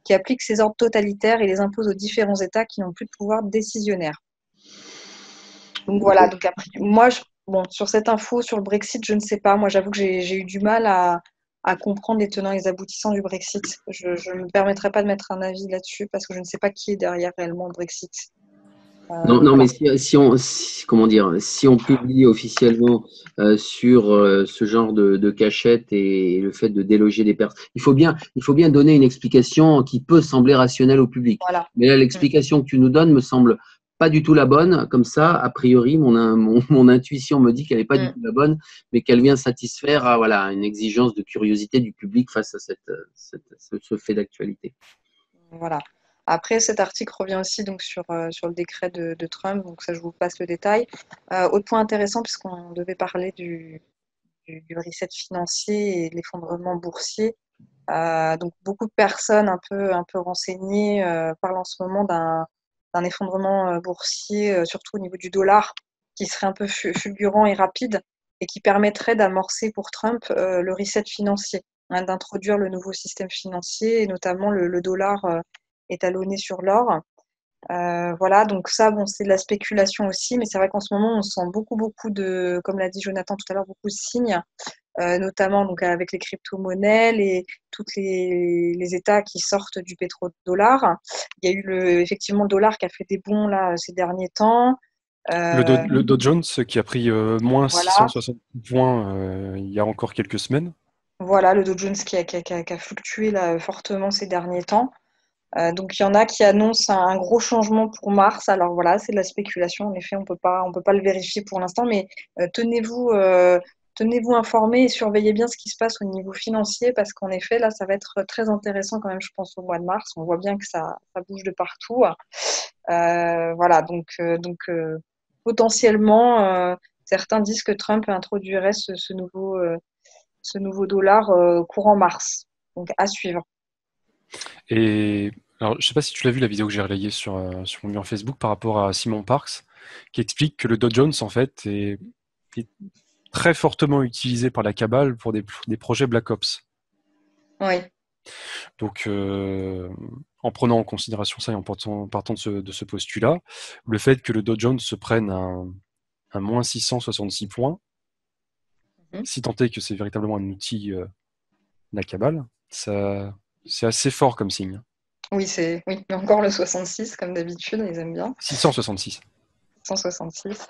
qui appliquent ces ordres totalitaires et les imposent aux différents États qui n'ont plus de pouvoir décisionnaire. Donc voilà, donc après, moi, sur cette info, sur le Brexit, je ne sais pas. Moi, j'avoue que j'ai eu du mal à comprendre les tenants et les aboutissants du Brexit. Je ne me permettrai pas de mettre un avis là-dessus parce que je ne sais pas qui est derrière réellement le Brexit. Non, Voilà. mais si on publie officiellement sur ce genre de cachette et le fait de déloger des personnes, il faut bien donner une explication qui peut sembler rationnelle au public. Voilà. Mais là, l'explication que tu nous donnes me semble pas du tout la bonne. Comme ça, a priori, mon intuition me dit qu'elle n'est pas du tout la bonne, mais qu'elle vient satisfaire à une exigence de curiosité du public face à ce fait d'actualité. Voilà. Après, cet article revient aussi donc sur le décret de Trump, donc ça je vous passe le détail. Autre point intéressant, puisqu'on devait parler du reset financier et de l'effondrement boursier. Donc beaucoup de personnes un peu renseignées parlent en ce moment d'un effondrement boursier, surtout au niveau du dollar, qui serait un peu fulgurant et rapide et qui permettrait d'amorcer pour Trump le reset financier, hein, d'introduire le nouveau système financier et notamment le dollar étalonné sur l'or. Voilà, donc ça, bon, c'est de la spéculation aussi, mais c'est vrai qu'en ce moment, on sent beaucoup comme l'a dit Jonathan tout à l'heure, beaucoup de signes, notamment donc avec les crypto-monnaies et tous les États qui sortent du pétrodollar. Il y a eu effectivement le dollar qui a fait des bonds là ces derniers temps. Le Dow Jones qui a pris moins Voilà, 660 points il y a encore quelques semaines. voilà, le Dow Jones qui a fluctué là fortement ces derniers temps. Donc il y en a qui annoncent un gros changement pour mars. Alors voilà, c'est de la spéculation. En effet, on peut pas le vérifier pour l'instant, mais tenez-vous informés et surveillez bien ce qui se passe au niveau financier parce qu'en effet, là, ça va être très intéressant quand même, je pense, au mois de mars. On voit bien que ça bouge de partout. Voilà, donc potentiellement, certains disent que Trump introduirait ce nouveau dollar courant mars. Donc à suivre. Et alors, je sais pas si tu l'as vu la vidéo que j'ai relayée sur mon mur Facebook par rapport à Simon Parks, qui explique que le Dow Jones en fait est très fortement utilisé par la cabale pour des projets Black Ops. Oui. Donc, en prenant en considération ça et en partant de ce postulat, le fait que le Dow Jones se prenne un moins 666 points, si tant est que c'est véritablement un outil de la cabale, c'est assez fort comme signe. Oui, mais encore le 66, comme d'habitude, ils aiment bien. 666. 166.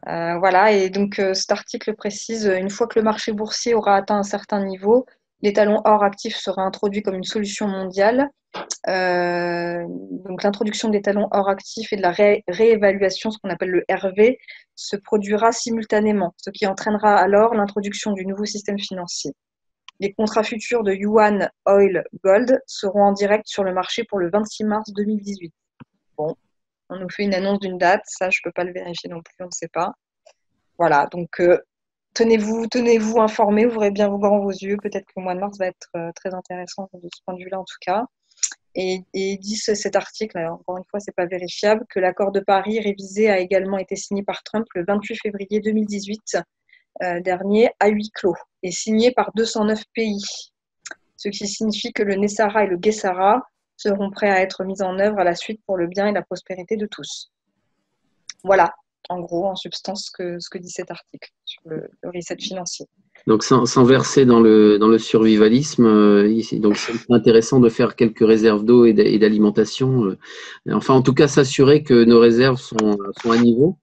Voilà, et donc cet article précise, une fois que le marché boursier aura atteint un certain niveau, l'étalon or actif sera introduit comme une solution mondiale. Donc l'introduction de l'étalon or actif et de la réévaluation, ce qu'on appelle le RV, se produira simultanément, ce qui entraînera alors l'introduction du nouveau système financier. Les contrats futurs de Yuan Oil Gold seront en direct sur le marché pour le 26 mars 2018. Bon, on nous fait une annonce d'une date, ça je ne peux pas le vérifier non plus, on ne sait pas. Voilà, donc tenez-vous informés, ouvrez bien vos yeux, peut-être que le mois de mars va être très intéressant de ce point de vue-là en tout cas. Et dit cet article, alors, encore une fois, ce n'est pas vérifiable, que l'accord de Paris révisé a également été signé par Trump le 28 février 2018 dernier à huis clos et signé par 209 pays, ce qui signifie que le Nessara et le Guessara seront prêts à être mis en œuvre à la suite pour le bien et la prospérité de tous. Voilà, en gros, en substance, ce que dit cet article sur le reset financier. Donc, sans verser dans le survivalisme, donc c'est intéressant de faire quelques réserves d'eau et d'alimentation. Enfin, en tout cas, s'assurer que nos réserves sont à niveau.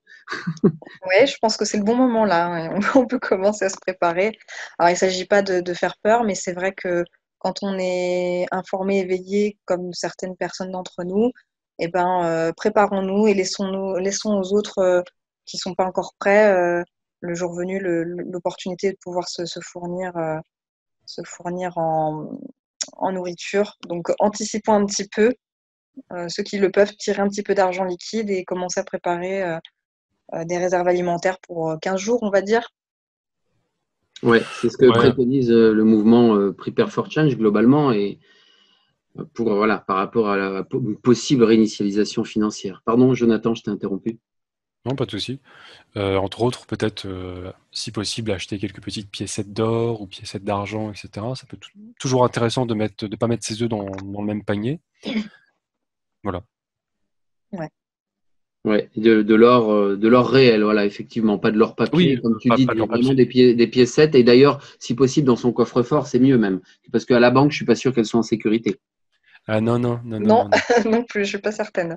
Oui, je pense que c'est le bon moment là. On peut commencer à se préparer. Alors, il ne s'agit pas de faire peur, mais c'est vrai que quand on est informé, éveillé, comme certaines personnes d'entre nous, eh ben, préparons-nous et laissons aux autres qui ne sont pas encore prêts, le jour venu, l'opportunité de pouvoir se fournir en nourriture. Donc, anticipons un petit peu, ceux qui le peuvent, tirer un petit peu d'argent liquide et commencer à préparer des réserves alimentaires pour 15 jours, on va dire. Ouais, c'est ce que Ouais. préconise le mouvement Prepare for Change globalement et pour voilà par rapport à la possible réinitialisation financière. Pardon, Jonathan, je t'ai interrompu. Non, pas de souci. Entre autres, peut-être, si possible, acheter quelques petites piécettes d'or ou piécettes d'argent, etc. Ça peut toujours intéressant de pas mettre ses œufs dans le même panier. Voilà. Ouais, de l'or réel, voilà, effectivement, pas de l'or papier, Oui, comme tu pas dis, de leur vraiment papier. des piécettes. Et d'ailleurs, si possible, dans son coffre-fort, c'est mieux même, parce qu'à la banque, je suis pas sûr qu'elles soient en sécurité. Ah non, non, non, non, Non, non, non. non plus, je suis pas certaine.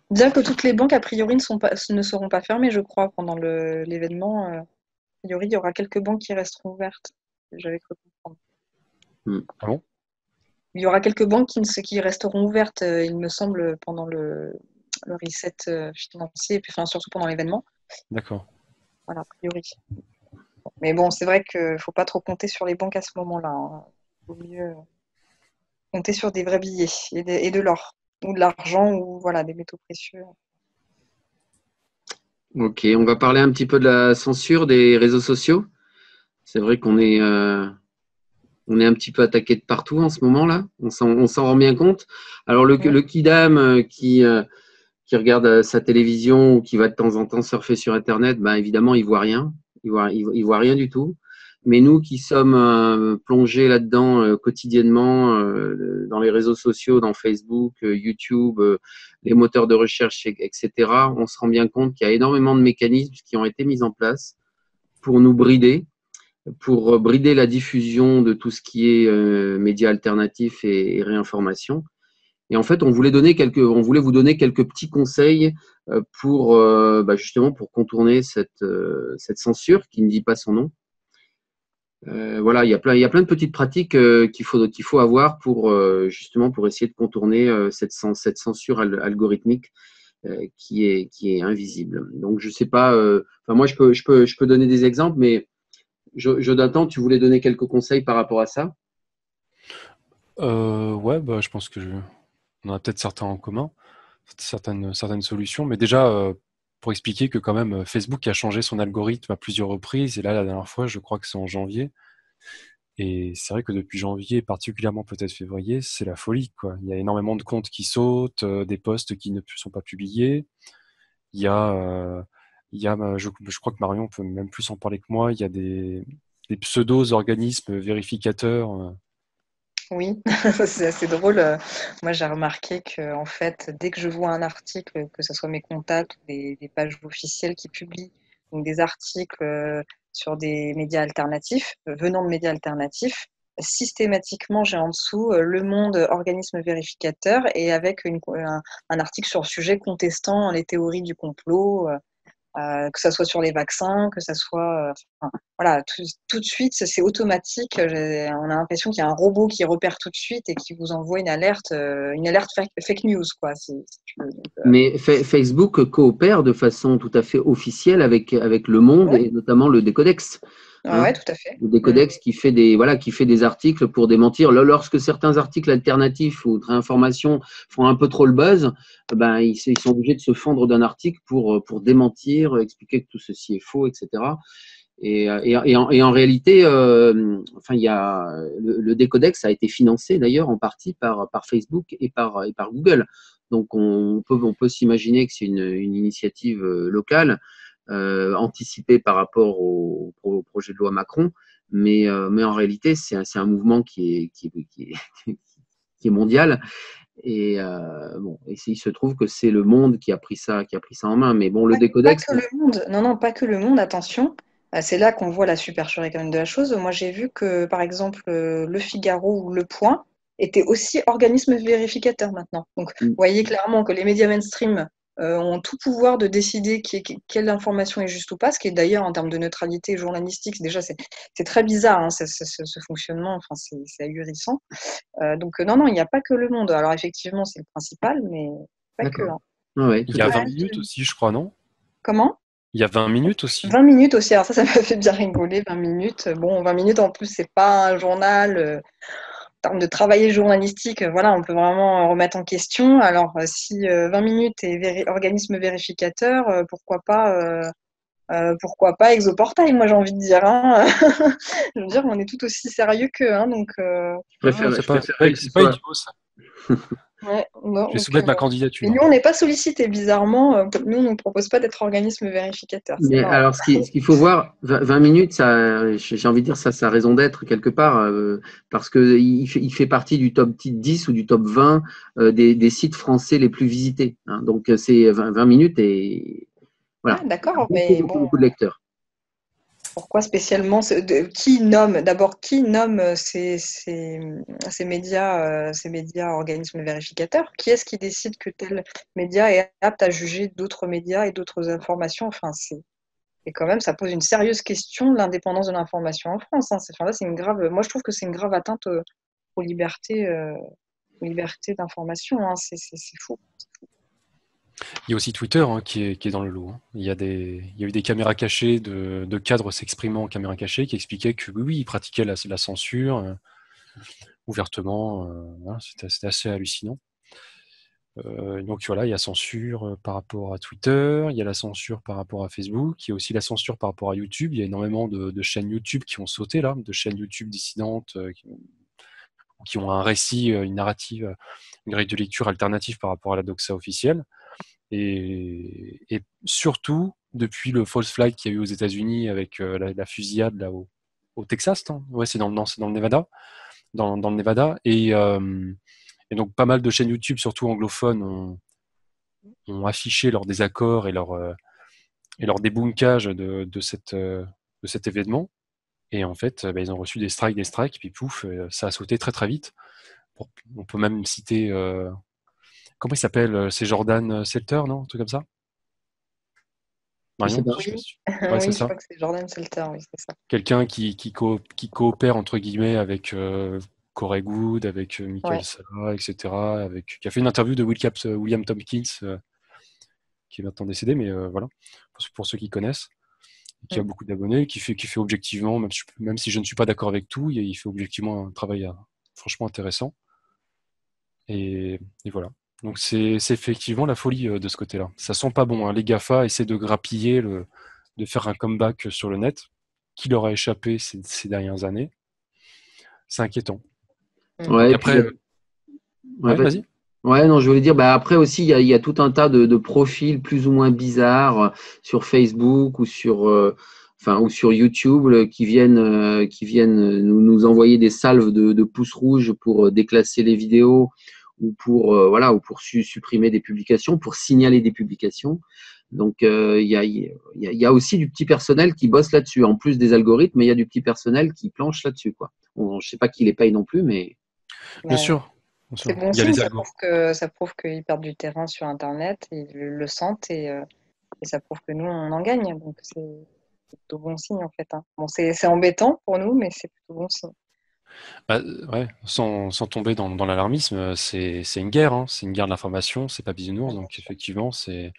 Bien que toutes les banques, a priori, ne seront pas fermées, je crois, pendant l'événement. A priori, il y aura quelques banques qui resteront ouvertes. J'avais cru comprendre. Ah bon? Il y aura quelques banques qui resteront ouvertes, il me semble, pendant le reset financier, et puis, enfin, surtout pendant l'événement. D'accord. Voilà, a priori. Mais bon, c'est vrai qu'il ne faut pas trop compter sur les banques à ce moment-là, hein. Il vaut mieux compter sur des vrais billets et de l'or, ou de l'argent, ou voilà, des métaux précieux. Ok, on va parler un petit peu de la censure des réseaux sociaux. C'est vrai on est un petit peu attaqué de partout en ce moment-là. On s'en rend bien compte. Alors le kidam qui regarde sa télévision ou qui va de temps en temps surfer sur Internet, ben évidemment, il voit rien. Il voit rien du tout. Mais nous qui sommes plongés là-dedans quotidiennement dans les réseaux sociaux, dans Facebook, YouTube, les moteurs de recherche, etc., on se rend bien compte qu'il y a énormément de mécanismes qui ont été mis en place pour nous brider, pour brider la diffusion de tout ce qui est médias alternatifs et réinformation. Et en fait, on voulait vous donner quelques petits conseils pour justement pour contourner cette censure qui ne dit pas son nom. Voilà, il y a plein de petites pratiques qu'il faut avoir pour justement pour essayer de contourner cette censure algorithmique qui est invisible. Donc je sais pas. Enfin moi je peux donner des exemples, mais Jonathan, tu voulais donner quelques conseils par rapport à ça? Ouais, bah, je pense on a peut-être certains en commun, certaines solutions. Mais déjà, pour expliquer que quand même, Facebook a changé son algorithme à plusieurs reprises. Et là, la dernière fois, je crois que c'est en janvier. Et c'est vrai que depuis janvier, particulièrement peut-être février, c'est la folie, quoi. Il y a énormément de comptes qui sautent, des posts qui ne sont pas publiés. Il y a, je crois que Marion peut même plus en parler que moi. Il y a des pseudo-organismes vérificateurs. Oui, c'est assez drôle. Moi, j'ai remarqué que, en fait, dès que je vois un article, que ce soit mes contacts ou des pages officielles qui publient donc des articles sur des médias alternatifs, venant de médias alternatifs, systématiquement, j'ai en dessous Le Monde, organisme vérificateur, et avec un article sur le sujet contestant les théories du complot. Que ça soit sur les vaccins, que ça soit, enfin, voilà, tout de suite, c'est automatique. On a l'impression qu'il y a un robot qui repère tout de suite et qui vous envoie une alerte fake news, quoi. Si tu veux. Donc, Mais Facebook coopère de façon tout à fait officielle avec Le Monde ouais, et notamment le Décodex. ouais, Hein, ouais, tout à fait. le Décodex qui fait des articles pour démentir. Lorsque certains articles alternatifs ou de réinformation font un peu trop le buzz, ben, ils sont obligés de se fendre d'un article pour démentir, expliquer que tout ceci est faux, etc. Et en réalité, enfin, il y a, le Décodex a été financé d'ailleurs en partie par Facebook et par Google. Donc on peut s'imaginer que c'est une initiative locale, anticipée par rapport au projet de loi Macron, mais en réalité, c'est un mouvement qui est mondial. Et bon, et il se trouve que c'est le monde qui a pris ça en main. Mais bon, le Pas Décodex, que le monde. Non, non, pas que le monde, attention. C'est là qu'on voit la supercherie quand même de la chose. Moi, j'ai vu que, par exemple, Le Figaro ou Le Point étaient aussi organismes vérificateurs maintenant. Donc, vous voyez clairement que les médias mainstream ont tout pouvoir de décider quelle information est juste ou pas, ce qui est d'ailleurs, en termes de neutralité journalistique, déjà, c'est très bizarre, hein, ce fonctionnement, enfin, c'est ahurissant. Donc, non, non, il n'y a pas que le monde. Alors, effectivement, c'est le principal, mais pas que, d'accord. hein. Ah ouais, Il tout y a à 20 fait. minutes aussi, je crois, non? Comment? Il y a 20 minutes aussi. 20 minutes aussi, alors ça m'a fait bien rigoler, 20 minutes. Bon, 20 minutes en plus, c'est pas un journal. termes de travail journalistique, voilà, on peut vraiment remettre en question. Alors, si 20 minutes est organisme vérificateur, pourquoi pas Exoportail, moi j'ai envie de dire. Hein. Je veux dire, on est tout aussi sérieux qu'eux. Hein, donc, C'est préférerais que ce pas soit. idiot, ça. ouais, Je vais soumettre ma mais candidature. nous, on n'est pas sollicités, bizarrement. Nous, on ne nous propose pas d'être organisme vérificateur. C'est Mais marrant. alors, ce qu'il faut voir, 20 minutes, ça, j'ai envie de dire, ça a raison d'être quelque part, parce qu'il fait partie du top 10 ou du top 20 des sites français les plus visités. Hein. Donc, c'est 20 minutes et voilà. Ah, d'accord, Beaucoup, mais beaucoup, bon, beaucoup de lecteurs. pourquoi spécialement qui nomme ces médias organismes vérificateurs? Qui est-ce qui décide que tel média est apte à juger d'autres médias et d'autres informations? Enfin, et quand même, ça pose une sérieuse question de l'indépendance de l'information en France. Hein. Moi, je trouve que c'est une grave atteinte aux libertés, d'information. Hein. C'est fou. Il y a aussi Twitter qui est dans le lot. Hein. Il y a eu des caméras cachées de cadres s'exprimant en caméra cachée qui expliquaient que oui, ils pratiquaient la censure ouvertement. Voilà, c'était assez hallucinant. Donc voilà, il y a censure par rapport à Twitter, il y a la censure par rapport à Facebook, il y a aussi la censure par rapport à YouTube. Il y a énormément de chaînes YouTube qui ont sauté là, de chaînes YouTube dissidentes qui ont un récit, une narrative, une grille de lecture alternative par rapport à la doxa officielle. Et surtout, depuis le false flag qu'il y a eu aux États-Unis avec la fusillade là, au Texas, hein. Ouais, c'est dans le Nevada. Dans le Nevada. Et donc, pas mal de chaînes YouTube, surtout anglophones, ont affiché leur désaccord et leur débunkage de cet événement. Et en fait, ils ont reçu des strikes, puis pouf, ça a sauté très très vite. On peut même citer, comment il s'appelle? C'est Jordan Selter, non? Un truc comme ça? Je sais Marion, pas. je sais pas Oui, si ouais, c'est oui, je ça. crois que c'est Jordan Selter, oui, c'est ça. Quelqu'un qui coopère, entre guillemets, avec Corey Goode, avec Michael Ouais. Sala, etc., qui a fait une interview de William Tompkins, qui est maintenant décédé, mais voilà, pour ceux qui connaissent, qui a Mm. beaucoup d'abonnés, qui fait objectivement, même si je ne suis pas d'accord avec tout, il fait objectivement un travail franchement intéressant. Et voilà. Donc c'est effectivement la folie de ce côté-là. Ça sent pas bon. Hein. Les GAFA essaient de grappiller, de faire un comeback sur le net, qui leur a échappé ces dernières années. C'est inquiétant. Donc Ouais, et puis, après, ouais, ouais, vas-y. vas-y. Ouais, non, je voulais dire, bah, après aussi, il y a tout un tas de profils plus ou moins bizarres sur Facebook ou ou sur YouTube qui viennent nous envoyer des salves de pouces rouges pour déclasser les vidéos ou voilà, ou pour supprimer des publications, pour signaler des publications. Donc, il y a aussi du petit personnel qui bosse là-dessus. En plus des algorithmes, il y a du petit personnel qui planche là-dessus, quoi. Bon, je sais pas qui les paye non plus, mais. Bien Mais sûr. Bien c'est sûr. bon Il y a signe, les algos. ça prouve qu'ils perdent du terrain sur Internet, et ils le sentent, et ça prouve que nous, on en gagne. Donc, c'est plutôt bon signe, en fait. Hein. Bon, c'est embêtant pour nous, mais c'est plutôt bon signe. Bah, ouais, sans tomber dans l'alarmisme, c'est une guerre. Hein. C'est une guerre de l'information, c'est pas bisounours. Ouais, bien Donc sûr. effectivement, c'est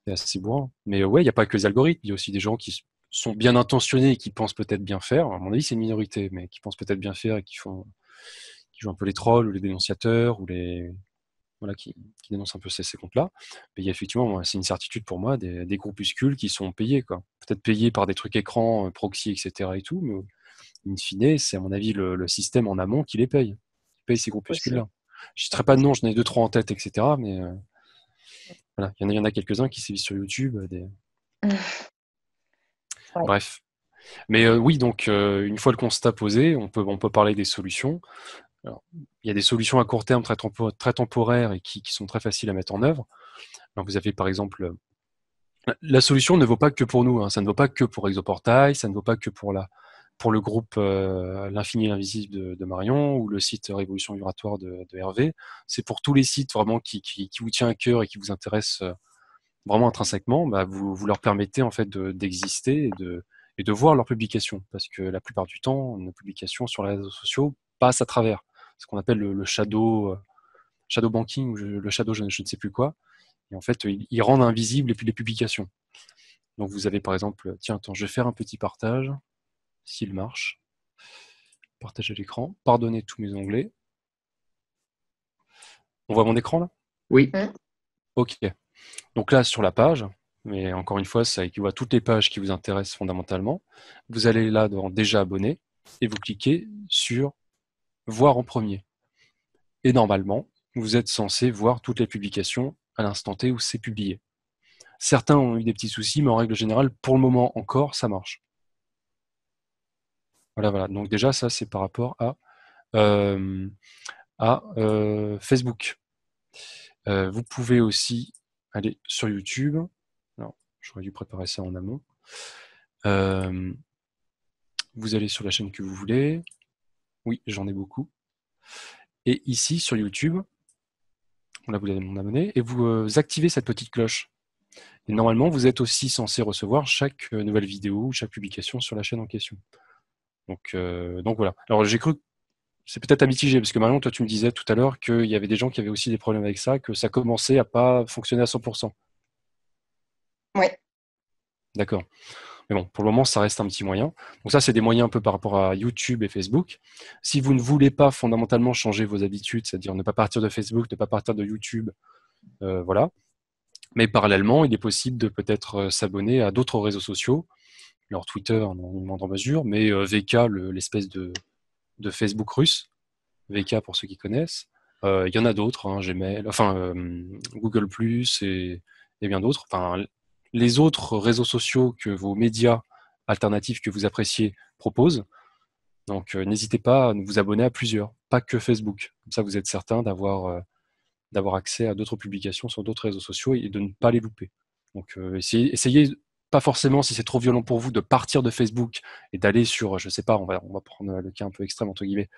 assez bourrin. Mais ouais, il n'y a pas que les algorithmes. Il y a aussi des gens qui sont bien intentionnés et qui pensent peut-être bien faire. À mon avis, c'est une minorité, mais qui pensent peut-être bien faire et qui jouent un peu les trolls ou les dénonciateurs ou voilà, qui dénoncent un peu ces comptes-là. Mais il y a effectivement, c'est une certitude pour moi, des groupuscules qui sont payés, quoi. Peut-être payés par des trucs écrans, proxy, etc. et tout, mais in fine, c'est à mon avis le système en amont qui les paye. Qui paye ces Possible. groupuscules-là. Je ne citerai pas de nom, j'en ai deux, trois en tête, etc. Mais voilà, il y en a quelques-uns qui sévissent sur YouTube. Ouais. Bref. Mais oui, donc une fois le constat posé, on peut parler des solutions. Alors, il y a des solutions à court terme très temporaires et qui sont très faciles à mettre en œuvre. Alors, vous avez par exemple, la solution ne vaut pas que pour nous, hein. Ça ne vaut pas que pour Exoportail, ça ne vaut pas que pour le groupe L'Infini et l'Invisible de Marion ou le site Révolution Migratoire de Hervé. C'est pour tous les sites vraiment qui vous tient à cœur et qui vous intéressent vraiment intrinsèquement. Bah, vous leur permettez en fait d'exister et de voir leurs publications. Parce que la plupart du temps, nos publications sur les réseaux sociaux passent à travers ce qu'on appelle le shadow banking ou le shadow je ne sais plus quoi. Et en fait, ils rendent invisibles les publications. Donc vous avez par exemple, tiens, attends, je vais faire un petit partage, s'il marche. partager l'écran. Pardonnez tous mes onglets. On voit mon écran là? Oui. Ok. Donc là, sur la page, mais encore une fois, ça équivaut à toutes les pages qui vous intéressent fondamentalement. Vous allez là dans Déjà abonné et vous cliquez sur Voir en premier. Et normalement, vous êtes censé voir toutes les publications à l'instant T où c'est publié. Certains ont eu des petits soucis, mais en règle générale, pour le moment encore, ça marche. Voilà. Donc déjà, ça, c'est par rapport à Facebook. Vous pouvez aussi aller sur YouTube. Alors, j'aurais dû préparer ça en amont. Vous allez sur la chaîne que vous voulez. Oui, j'en ai beaucoup. Et ici, sur YouTube, là, vous avez mon abonné, et vous activez cette petite cloche. Et normalement, vous êtes aussi censé recevoir chaque nouvelle vidéo, chaque publication sur la chaîne en question. Donc voilà. Alors j'ai cru, c'est peut-être à mitiger, parce que Marion, toi tu me disais tout à l'heure qu'il y avait des gens qui avaient aussi des problèmes avec ça, que ça commençait à pas fonctionner à 100%. Oui. D'accord. Mais bon, pour le moment, ça reste un petit moyen. Donc ça, c'est des moyens un peu par rapport à YouTube et Facebook. Si vous ne voulez pas fondamentalement changer vos habitudes, c'est-à-dire ne pas partir de Facebook, ne pas partir de YouTube, voilà. Mais parallèlement, il est possible de peut-être s'abonner à d'autres réseaux sociaux. Alors Twitter en moindre mesure, mais VK, l'espèce de Facebook russe, VK pour ceux qui connaissent. Il y en a d'autres, hein, Gmail, Google+, et bien d'autres. Enfin, les autres réseaux sociaux que vos médias alternatifs que vous appréciez proposent. Donc n'hésitez pas à vous abonner à plusieurs, pas que Facebook. Comme ça, vous êtes certain d'avoir accès à d'autres publications sur d'autres réseaux sociaux et de ne pas les louper. Donc essayez pas forcément, si c'est trop violent pour vous, de partir de Facebook et d'aller sur, je sais pas, on va prendre le cas un peu extrême entre guillemets,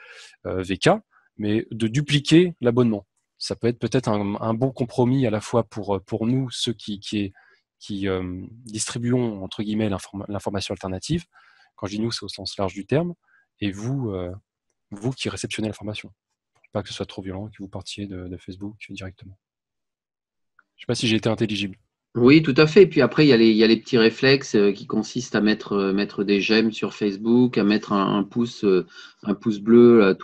VK, mais de dupliquer l'abonnement. Ça peut être peut-être un bon compromis à la fois pour nous, ceux qui distribuons entre guillemets l'information alternative. Quand je dis nous, c'est au sens large du terme, et vous qui réceptionnez l'information. Pas que ce soit trop violent, que vous partiez de Facebook directement. Je sais pas si j'ai été intelligible. Oui, tout à fait. Et puis après, il y a les petits réflexes qui consistent à mettre des j'aime sur Facebook, à mettre un pouce bleu là,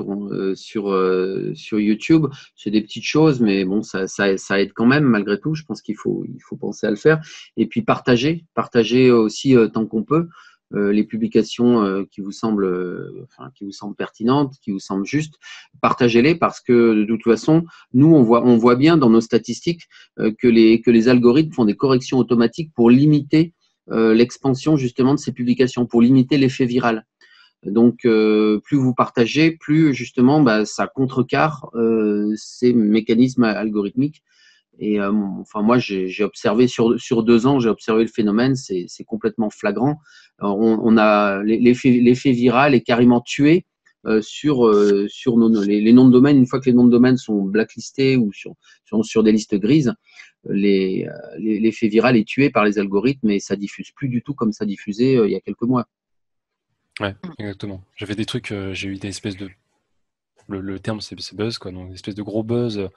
sur YouTube. C'est des petites choses, mais bon, ça aide quand même malgré tout. Je pense qu'il faut penser à le faire. Et puis partager aussi tant qu'on peut les publications qui vous semblent pertinentes, qui vous semblent justes. Partagez-les parce que de toute façon, nous on voit bien dans nos statistiques que les algorithmes font des corrections automatiques pour limiter l'expansion justement de ces publications, pour limiter l'effet viral. Donc, plus vous partagez, plus justement ça contrecarre ces mécanismes algorithmiques. Et moi, j'ai observé sur 2 ans, j'ai observé le phénomène, c'est complètement flagrant. Alors, on a l'effet viral est carrément tué sur les noms de domaine. Une fois que les noms de domaine sont blacklistés ou sur des listes grises, l'effet viral est tué par les algorithmes et ça diffuse plus du tout comme ça diffusait il y a quelques mois. Ouais, exactement. J'avais des trucs, j'ai eu des espèces de. Le terme, c'est buzz, quoi. Donc, une espèce de gros buzz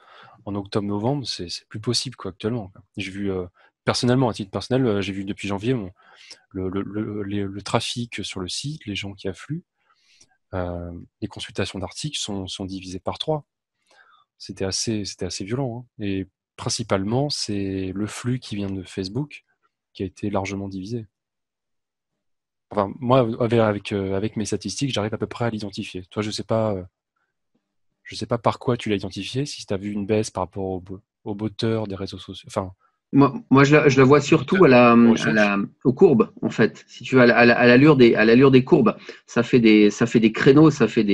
en octobre-novembre, c'est plus possible, quoi, actuellement, quoi. J'ai vu, personnellement, à titre personnel, j'ai vu depuis janvier le trafic sur le site, les gens qui affluent, les consultations d'articles sont divisées par 3. C'était assez violent, hein. Et principalement, c'est le flux qui vient de Facebook qui a été largement divisé. Enfin, moi, avec mes statistiques, j'arrive à peu près à l'identifier. Toi, je sais pas par quoi tu l'as identifié, si tu as vu une baisse par rapport aux botteurs des réseaux sociaux. Enfin, Moi je la vois surtout aux courbes, en fait. Si tu veux, à l'allure des courbes, ça fait des créneaux, ça fait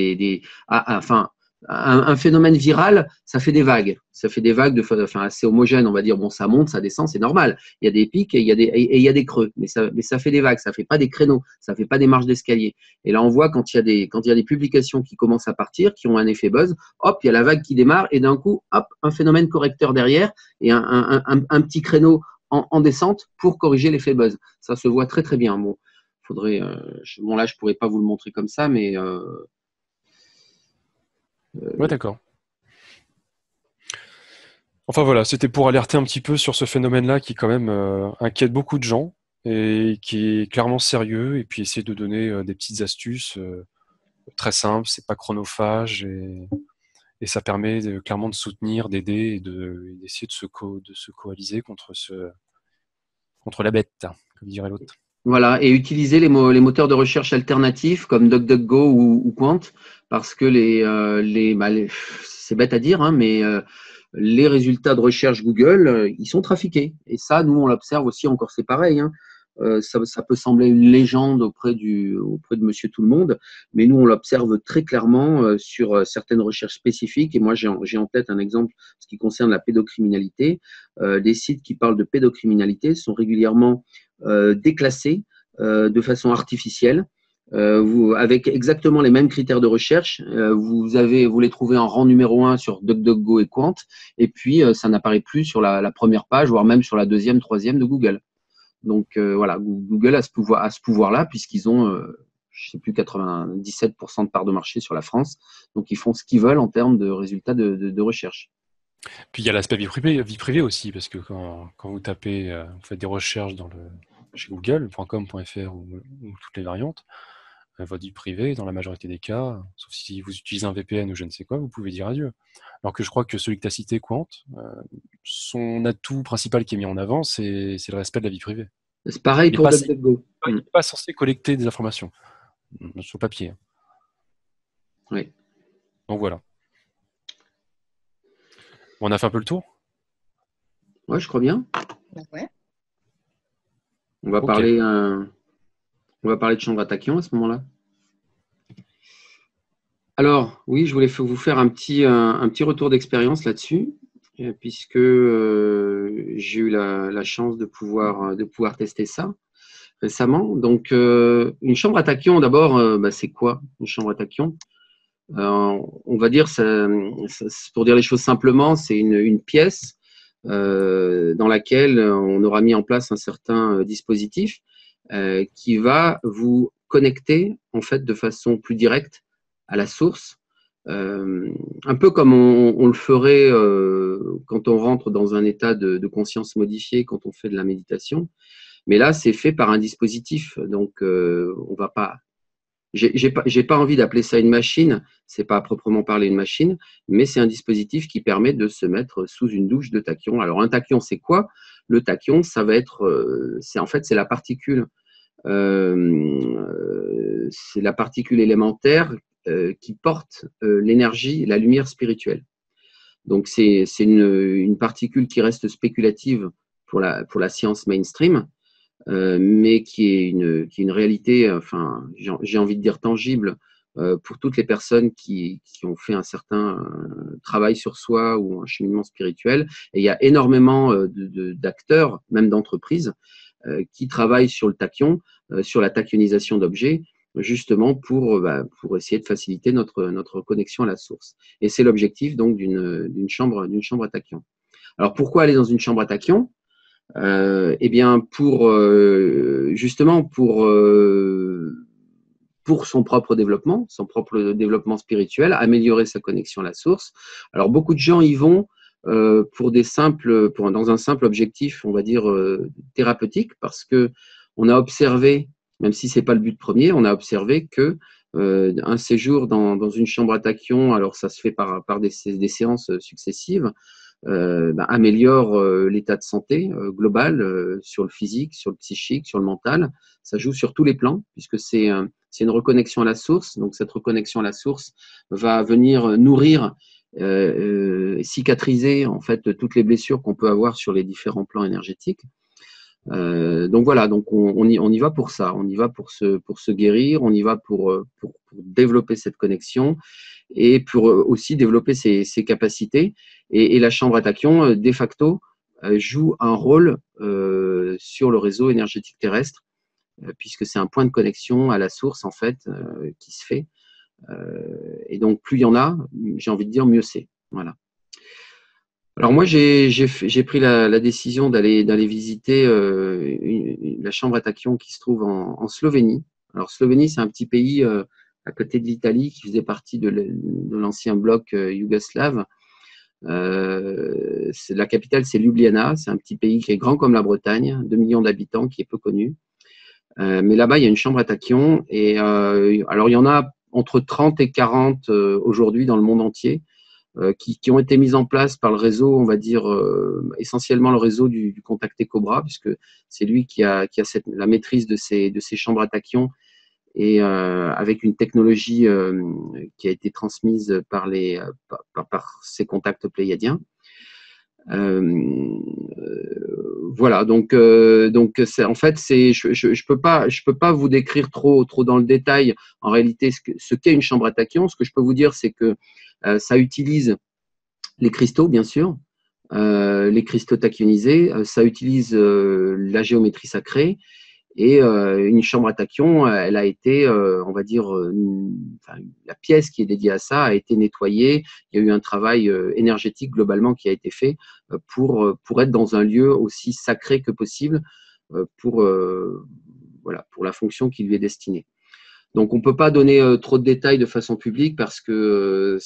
un phénomène viral, ça fait des vagues. Ça fait des vagues assez homogènes, on va dire. Bon, ça monte, ça descend, c'est normal. Il y a des pics et il y a des creux. Mais ça fait des vagues, ça fait pas des créneaux, ça fait pas des marches d'escalier. Et là, on voit quand il y a des publications qui commencent à partir, qui ont un effet buzz, hop, il y a la vague qui démarre et d'un coup, hop, un phénomène correcteur derrière et un petit créneau en descente pour corriger l'effet buzz. Ça se voit très très bien. Bon, faudrait, là, je pourrais pas vous le montrer comme ça, mais ouais, d'accord. Enfin voilà, c'était pour alerter un petit peu sur ce phénomène-là qui quand même inquiète beaucoup de gens et qui est clairement sérieux, et puis essayer de donner des petites astuces très simple, c'est pas chronophage et ça permet clairement de soutenir, d'aider et d'essayer de se coaliser contre la bête, comme dirait l'autre. Voilà, et utiliser les moteurs de recherche alternatifs comme DuckDuckGo ou Quant, parce que c'est bête à dire, hein, mais les résultats de recherche Google, ils sont trafiqués. Et ça, nous, on l'observe aussi, encore c'est pareil, hein. Ça peut sembler une légende auprès de Monsieur Tout-le-Monde, mais nous, on l'observe très clairement sur certaines recherches spécifiques. Et moi, j'ai en tête un exemple, ce qui concerne la pédocriminalité. Des sites qui parlent de pédocriminalité sont régulièrement déclassés de façon artificielle. Avec exactement les mêmes critères de recherche, vous les trouvez en rang numéro 1 sur DuckDuckGo et Quant, et puis ça n'apparaît plus sur la première page, voire même sur la deuxième, troisième de Google. Donc voilà, Google a ce pouvoir-là, puisqu'ils ont, je ne sais plus, 97% de part de marché sur la France. Donc ils font ce qu'ils veulent en termes de résultats de recherche. Puis il y a l'aspect vie privée aussi, parce que quand vous tapez, vous faites des recherches chez Google, .com.fr ou toutes les variantes, votre vie privée, dans la majorité des cas, sauf si vous utilisez un VPN ou je ne sais quoi, vous pouvez dire adieu. Alors que je crois que celui que tu as cité, Quant, son atout principal qui est mis en avant, c'est le respect de la vie privée. C'est pareil pour DuckDuckGo. Il n'est pas censé collecter des informations sur papier. Oui. Donc voilà. On a fait un peu le tour? Ouais, je crois bien. Ouais. On va parler de chambre à tachyon à ce moment-là. Alors, oui, je voulais vous faire un petit retour d'expérience là-dessus, puisque j'ai eu la chance de pouvoir tester ça récemment. Donc, une chambre à tachyon, d'abord, c'est quoi une chambre à tachyon? On va dire, pour dire les choses simplement, c'est une pièce dans laquelle on aura mis en place un certain dispositif qui va vous connecter en fait de façon plus directe à la source, un peu comme on le ferait quand on rentre dans un état de conscience modifié, quand on fait de la méditation. Mais là, c'est fait par un dispositif, donc on va pas. J'ai pas envie d'appeler ça une machine, c'est pas à proprement parler une machine, mais c'est un dispositif qui permet de se mettre sous une douche de tachyon. Alors un tachyon, c'est quoi? Le tachyon, ça va être, c'est la particule, c'est la particule élémentaire qui porte l'énergie, la lumière spirituelle. Donc c'est une particule qui reste spéculative pour la science mainstream, mais qui est une réalité, enfin, j'ai envie de dire tangible, pour toutes les personnes qui ont fait un certain travail sur soi ou un cheminement spirituel. Et il y a énormément d'acteurs, même d'entreprises, qui travaillent sur le tachyon, sur la tachyonisation d'objets, justement pour essayer de faciliter notre connexion à la source. Et c'est l'objectif donc d'une chambre à tachyon. Alors pourquoi aller dans une chambre à tachyon? Eh bien, justement pour son propre développement spirituel, améliorer sa connexion à la source. Alors, beaucoup de gens y vont dans un simple objectif, on va dire, thérapeutique, parce que on a observé, même si c'est pas le but premier, on a observé que un séjour dans une chambre à tachyon, alors ça se fait par des séances successives, améliore l'état de santé global sur le physique, sur le psychique, sur le mental. Ça joue sur tous les plans, puisque c'est une reconnexion à la source. Donc, cette reconnexion à la source va venir nourrir, cicatriser en fait toutes les blessures qu'on peut avoir sur les différents plans énergétiques. Donc voilà, donc on y va pour ça, on y va pour se guérir, on y va pour développer cette connexion et pour aussi développer ses capacités. Et la chambre à tachyon, de facto, joue un rôle sur le réseau énergétique terrestre, puisque c'est un point de connexion à la source en fait qui se fait. Et donc plus il y en a, j'ai envie de dire mieux c'est. Voilà. Alors moi, j'ai pris la décision d'aller visiter la chambre à tachyon qui se trouve en Slovénie. Alors Slovénie, c'est un petit pays à côté de l'Italie qui faisait partie de l'ancien bloc yougoslave. La capitale, c'est Ljubljana. C'est un petit pays qui est grand comme la Bretagne, 2 millions d'habitants, qui est peu connu. Mais là-bas, il y a une chambre à tachyon. Et alors, il y en a entre 30 et 40 aujourd'hui dans le monde entier, qui ont été mises en place par le réseau, on va dire essentiellement le réseau du Contacté Cobra, puisque c'est lui qui a la maîtrise de ces chambres à tachyon, et avec une technologie qui a été transmise par ces contacts pléiadiens. Voilà, donc en fait, je peux pas vous décrire trop dans le détail en réalité ce qu'est une chambre à tachyon. Ce que je peux vous dire, c'est que ça utilise les cristaux, bien sûr, les cristaux tachyonisés, ça utilise la géométrie sacrée, et une chambre à tachyon, elle a été, on va dire, la pièce qui est dédiée à ça a été nettoyée. Il y a eu un travail énergétique globalement qui a été fait pour être dans un lieu aussi sacré que possible pour la fonction qui lui est destinée. Donc on ne peut pas donner trop de détails de façon publique parce que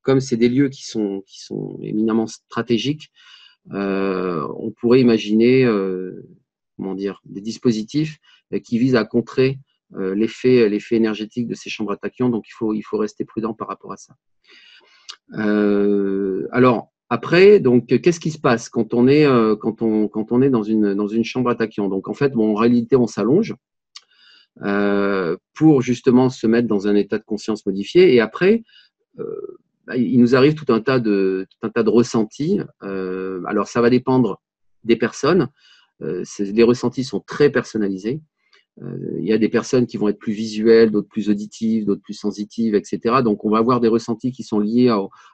comme c'est des lieux qui sont éminemment stratégiques, on pourrait imaginer des dispositifs qui visent à contrer l'effet énergétique de ces chambres à tachyon. Donc il faut rester prudent par rapport à ça. Alors après, donc qu'est-ce qui se passe quand on est dans une chambre à tachyon? Donc en fait, en réalité, on s'allonge pour justement se mettre dans un état de conscience modifié, et après il nous arrive tout un tas de ressentis. Alors ça va dépendre des personnes. Les ressentis sont très personnalisés. Il y a des personnes qui vont être plus visuelles, d'autres plus auditives, d'autres plus sensitives, etc. Donc, on va avoir des ressentis qui sont liés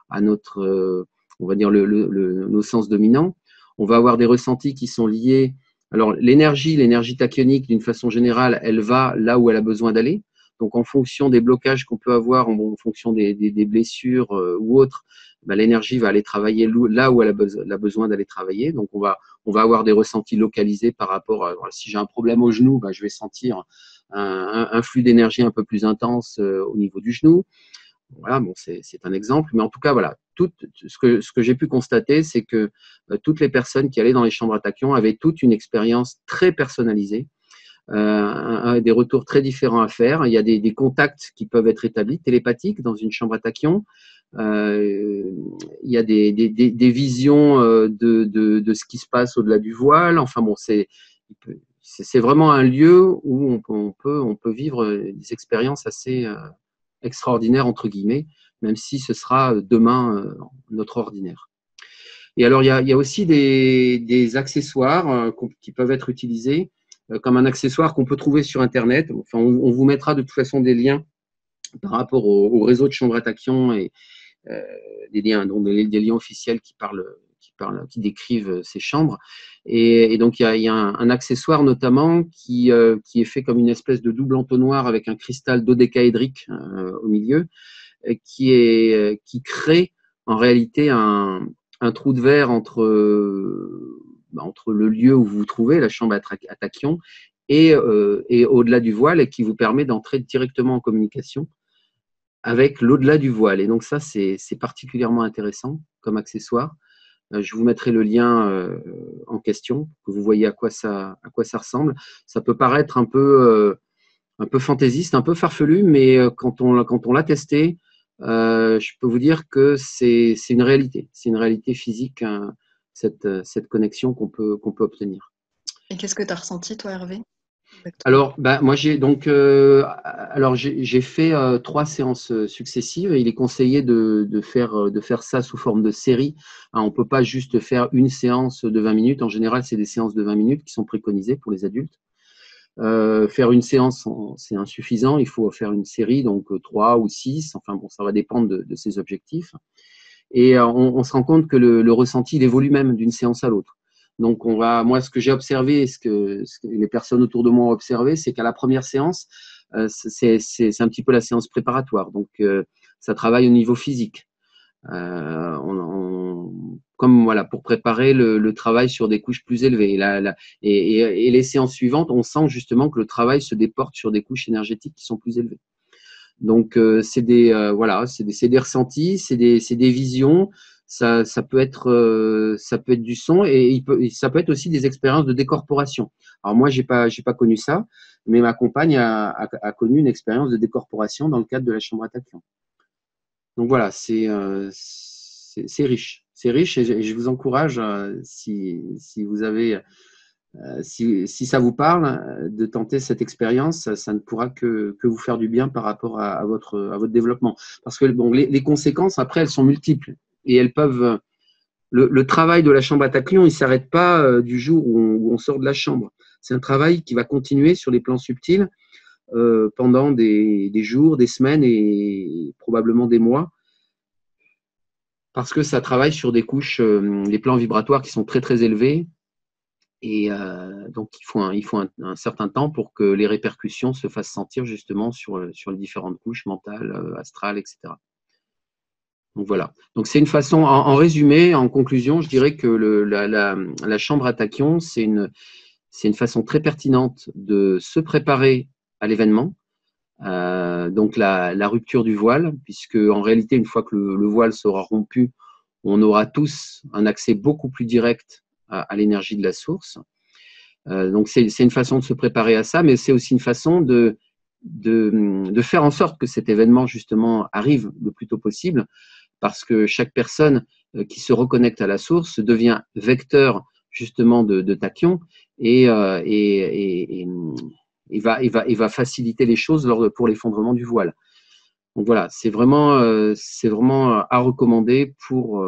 à notre, on va dire, nos sens dominants. On va avoir des ressentis qui sont liés… Alors, l'énergie tachyonique, d'une façon générale, elle va là où elle a besoin d'aller. Donc, en fonction des blocages qu'on peut avoir, en fonction des blessures ou autres, l'énergie va aller travailler là où elle a besoin d'aller travailler. Donc, on va avoir des ressentis localisés par rapport à… Si j'ai un problème au genou, je vais sentir un flux d'énergie un peu plus intense au niveau du genou. Voilà, bon, c'est un exemple. Mais en tout cas, voilà, ce que j'ai pu constater, c'est que toutes les personnes qui allaient dans les chambres à tachyon avaient toute une expérience très personnalisée. Des retours très différents à faire. Il y a des contacts qui peuvent être établis, télépathiques, dans une chambre à tachyon. Il y a des visions de ce qui se passe au-delà du voile. Enfin bon, c'est vraiment un lieu où on peut vivre des expériences assez extraordinaires, entre guillemets, même si ce sera demain notre ordinaire. Et alors, il y a aussi des accessoires qui peuvent être utilisés comme un accessoire qu'on peut trouver sur Internet. Enfin, on vous mettra de toute façon des liens par rapport au réseau de chambres à tachyon, et des liens officiels qui décrivent ces chambres. Et donc, il y a un accessoire notamment qui est fait comme une espèce de double entonnoir avec un cristal dodécaédrique au milieu, qui crée en réalité un trou de verre entre le lieu où vous vous trouvez, la chambre à tachyon, et au-delà du voile, et qui vous permet d'entrer directement en communication avec l'au-delà du voile. Et donc ça, c'est particulièrement intéressant comme accessoire. Je vous mettrai le lien en question, pour que vous voyez à quoi ça ressemble. Ça peut paraître un peu fantaisiste, un peu farfelu, mais quand on l'a testé, je peux vous dire que c'est une réalité. C'est une réalité physique, hein, cette connexion qu'on peut obtenir. Et qu'est-ce que tu as ressenti, toi, Hervé? Alors, moi, j'ai fait 3 séances successives. Il est conseillé de faire ça sous forme de série. Hein, on ne peut pas juste faire une séance de 20 minutes. En général, c'est des séances de 20 minutes qui sont préconisées pour les adultes. Faire une séance, c'est insuffisant. Il faut faire une série, donc 3 ou 6. Enfin bon, ça va dépendre de ses objectifs. Et on se rend compte que le ressenti, il évolue même d'une séance à l'autre. Donc, moi, ce que j'ai observé, ce que les personnes autour de moi ont observé, c'est qu'à la première séance, c'est un petit peu la séance préparatoire. Donc, ça travaille au niveau physique. Comme voilà, pour préparer le travail sur des couches plus élevées. Et les séances suivantes, on sent justement que le travail se déporte sur des couches énergétiques qui sont plus élevées. Donc, c'est des ressentis, c'est des visions. Ça peut être du son, et ça peut être aussi des expériences de décorporation. Alors moi, j'ai pas connu ça, mais ma compagne a connu une expérience de décorporation dans le cadre de la chambre à tachyon. Donc voilà, c'est riche. C'est riche et je vous encourage, si vous avez, si ça vous parle, de tenter cette expérience. Ça ne pourra que vous faire du bien par rapport à votre développement. Parce que bon, les conséquences, après, elles sont multiples et elles peuvent. Le travail de la chambre à tachyon, il ne s'arrête pas du jour où on sort de la chambre. C'est un travail qui va continuer sur les plans subtils pendant des jours, des semaines et probablement des mois, parce que ça travaille sur des couches, les plans vibratoires qui sont très très élevés, et donc il faut un certain temps pour que les répercussions se fassent sentir justement sur les différentes couches mentales, astrales, etc. Donc voilà. Donc c'est une façon, en résumé, en conclusion, je dirais que la chambre à tachyon, c'est une façon très pertinente de se préparer à l'événement. Donc la rupture du voile, puisque en réalité, une fois que le voile sera rompu, on aura tous un accès beaucoup plus direct à l'énergie de la source. Donc c'est une façon de se préparer à ça, mais c'est aussi une façon de faire en sorte que cet événement justement arrive le plus tôt possible, parce que chaque personne qui se reconnecte à la source devient vecteur justement de tachyon et va faciliter les choses pour l'effondrement du voile. Donc voilà, c'est vraiment à recommander pour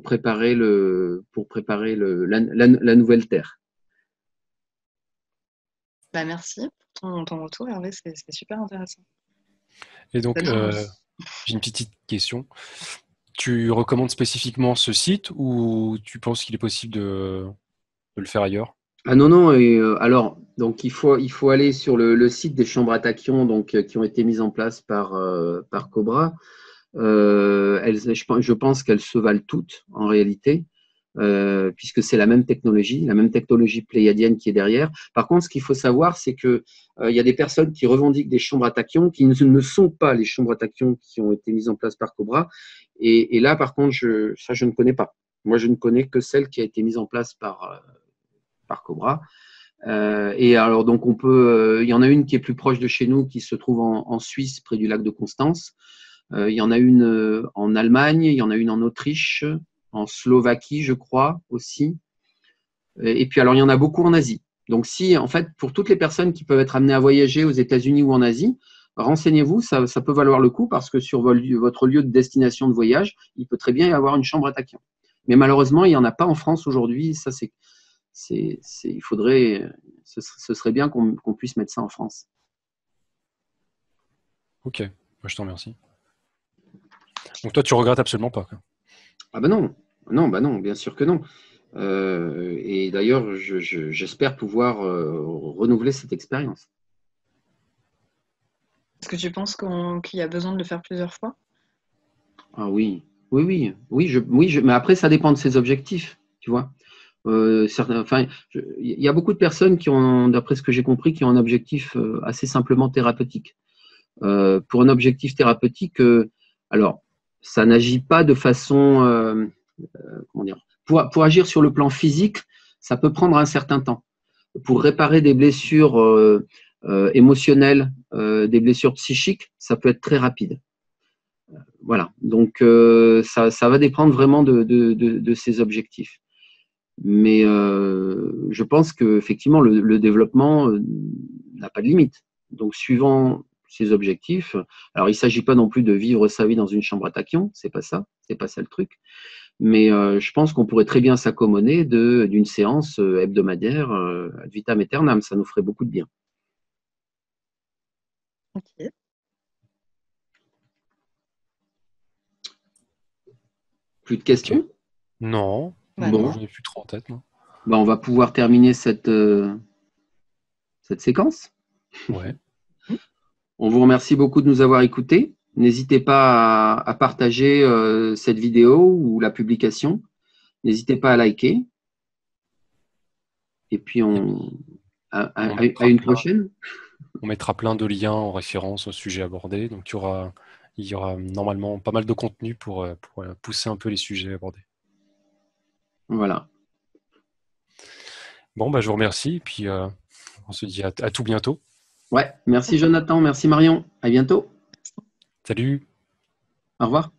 préparer la nouvelle Terre. Bah, merci pour ton retour, Hervé, c'est super intéressant. Et donc, j'ai une petite question. Tu recommandes spécifiquement ce site ou tu penses qu'il est possible de le faire ailleurs? Ah non, et alors, donc il faut aller sur le site des chambres à tachyon, donc, qui ont été mises en place par Cobra. Je pense qu'elles se valent toutes en réalité, puisque c'est la même technologie pléiadienne qui est derrière. Par contre, ce qu'il faut savoir, c'est que il y a des personnes qui revendiquent des chambres à tachyon qui ne sont pas les chambres à tachyon qui ont été mises en place par Cobra. Et là, par contre, je ne connais pas. Moi, je ne connais que celle qui a été mise en place par Cobra. Et alors, donc, il y en a une qui est plus proche de chez nous, qui se trouve en Suisse, près du lac de Constance. Il y en a une en Allemagne, il y en a une en Autriche, en Slovaquie, je crois, aussi. Et puis, alors, il y en a beaucoup en Asie. Donc, en fait, pour toutes les personnes qui peuvent être amenées à voyager aux États-Unis ou en Asie, renseignez-vous, ça peut valoir le coup, parce que sur votre lieu de destination de voyage, il peut très bien y avoir une chambre à tachyon. Mais malheureusement, il n'y en a pas en France aujourd'hui. Ça, il faudrait, ce serait bien qu'on puisse mettre ça en France. Ok, moi je t'en remercie. Donc toi, tu regrettes absolument pas, quoi. Ah ben non, bien sûr que non. Et d'ailleurs, j'espère pouvoir renouveler cette expérience. Est-ce que tu penses qu'il y a besoin de le faire plusieurs fois? Ah oui, mais après, ça dépend de ses objectifs, tu vois. Il y a beaucoup de personnes qui ont, d'après ce que j'ai compris, qui ont un objectif assez simplement thérapeutique. Pour un objectif thérapeutique, alors, ça n'agit pas de façon, comment dire, pour agir sur le plan physique, ça peut prendre un certain temps. Pour réparer des blessures émotionnelles, des blessures psychiques, ça peut être très rapide. Voilà, donc ça va dépendre vraiment de ses objectifs. Mais je pense qu'effectivement, le développement n'a pas de limite. Donc, suivant ses objectifs, alors il ne s'agit pas non plus de vivre sa vie dans une chambre à tachyon, c'est pas ça le truc. Mais je pense qu'on pourrait très bien s'accommoder d'une séance hebdomadaire ad vitam aeternam, ça nous ferait beaucoup de bien. Ok. Plus de questions? Okay. Non, bon, j'en ai plus trop en tête. Non. Ben, on va pouvoir terminer cette séquence. Ouais. On vous remercie beaucoup de nous avoir écoutés. N'hésitez pas à partager cette vidéo ou la publication. N'hésitez pas à liker. Et puis, à une prochaine. On mettra plein de liens en référence au sujet abordé. Donc, il y aura normalement pas mal de contenu pour pousser un peu les sujets abordés. Voilà. Bon, je vous remercie. Et puis, On se dit à tout bientôt. Ouais, merci Jonathan, merci Marion. À bientôt. Salut. Au revoir.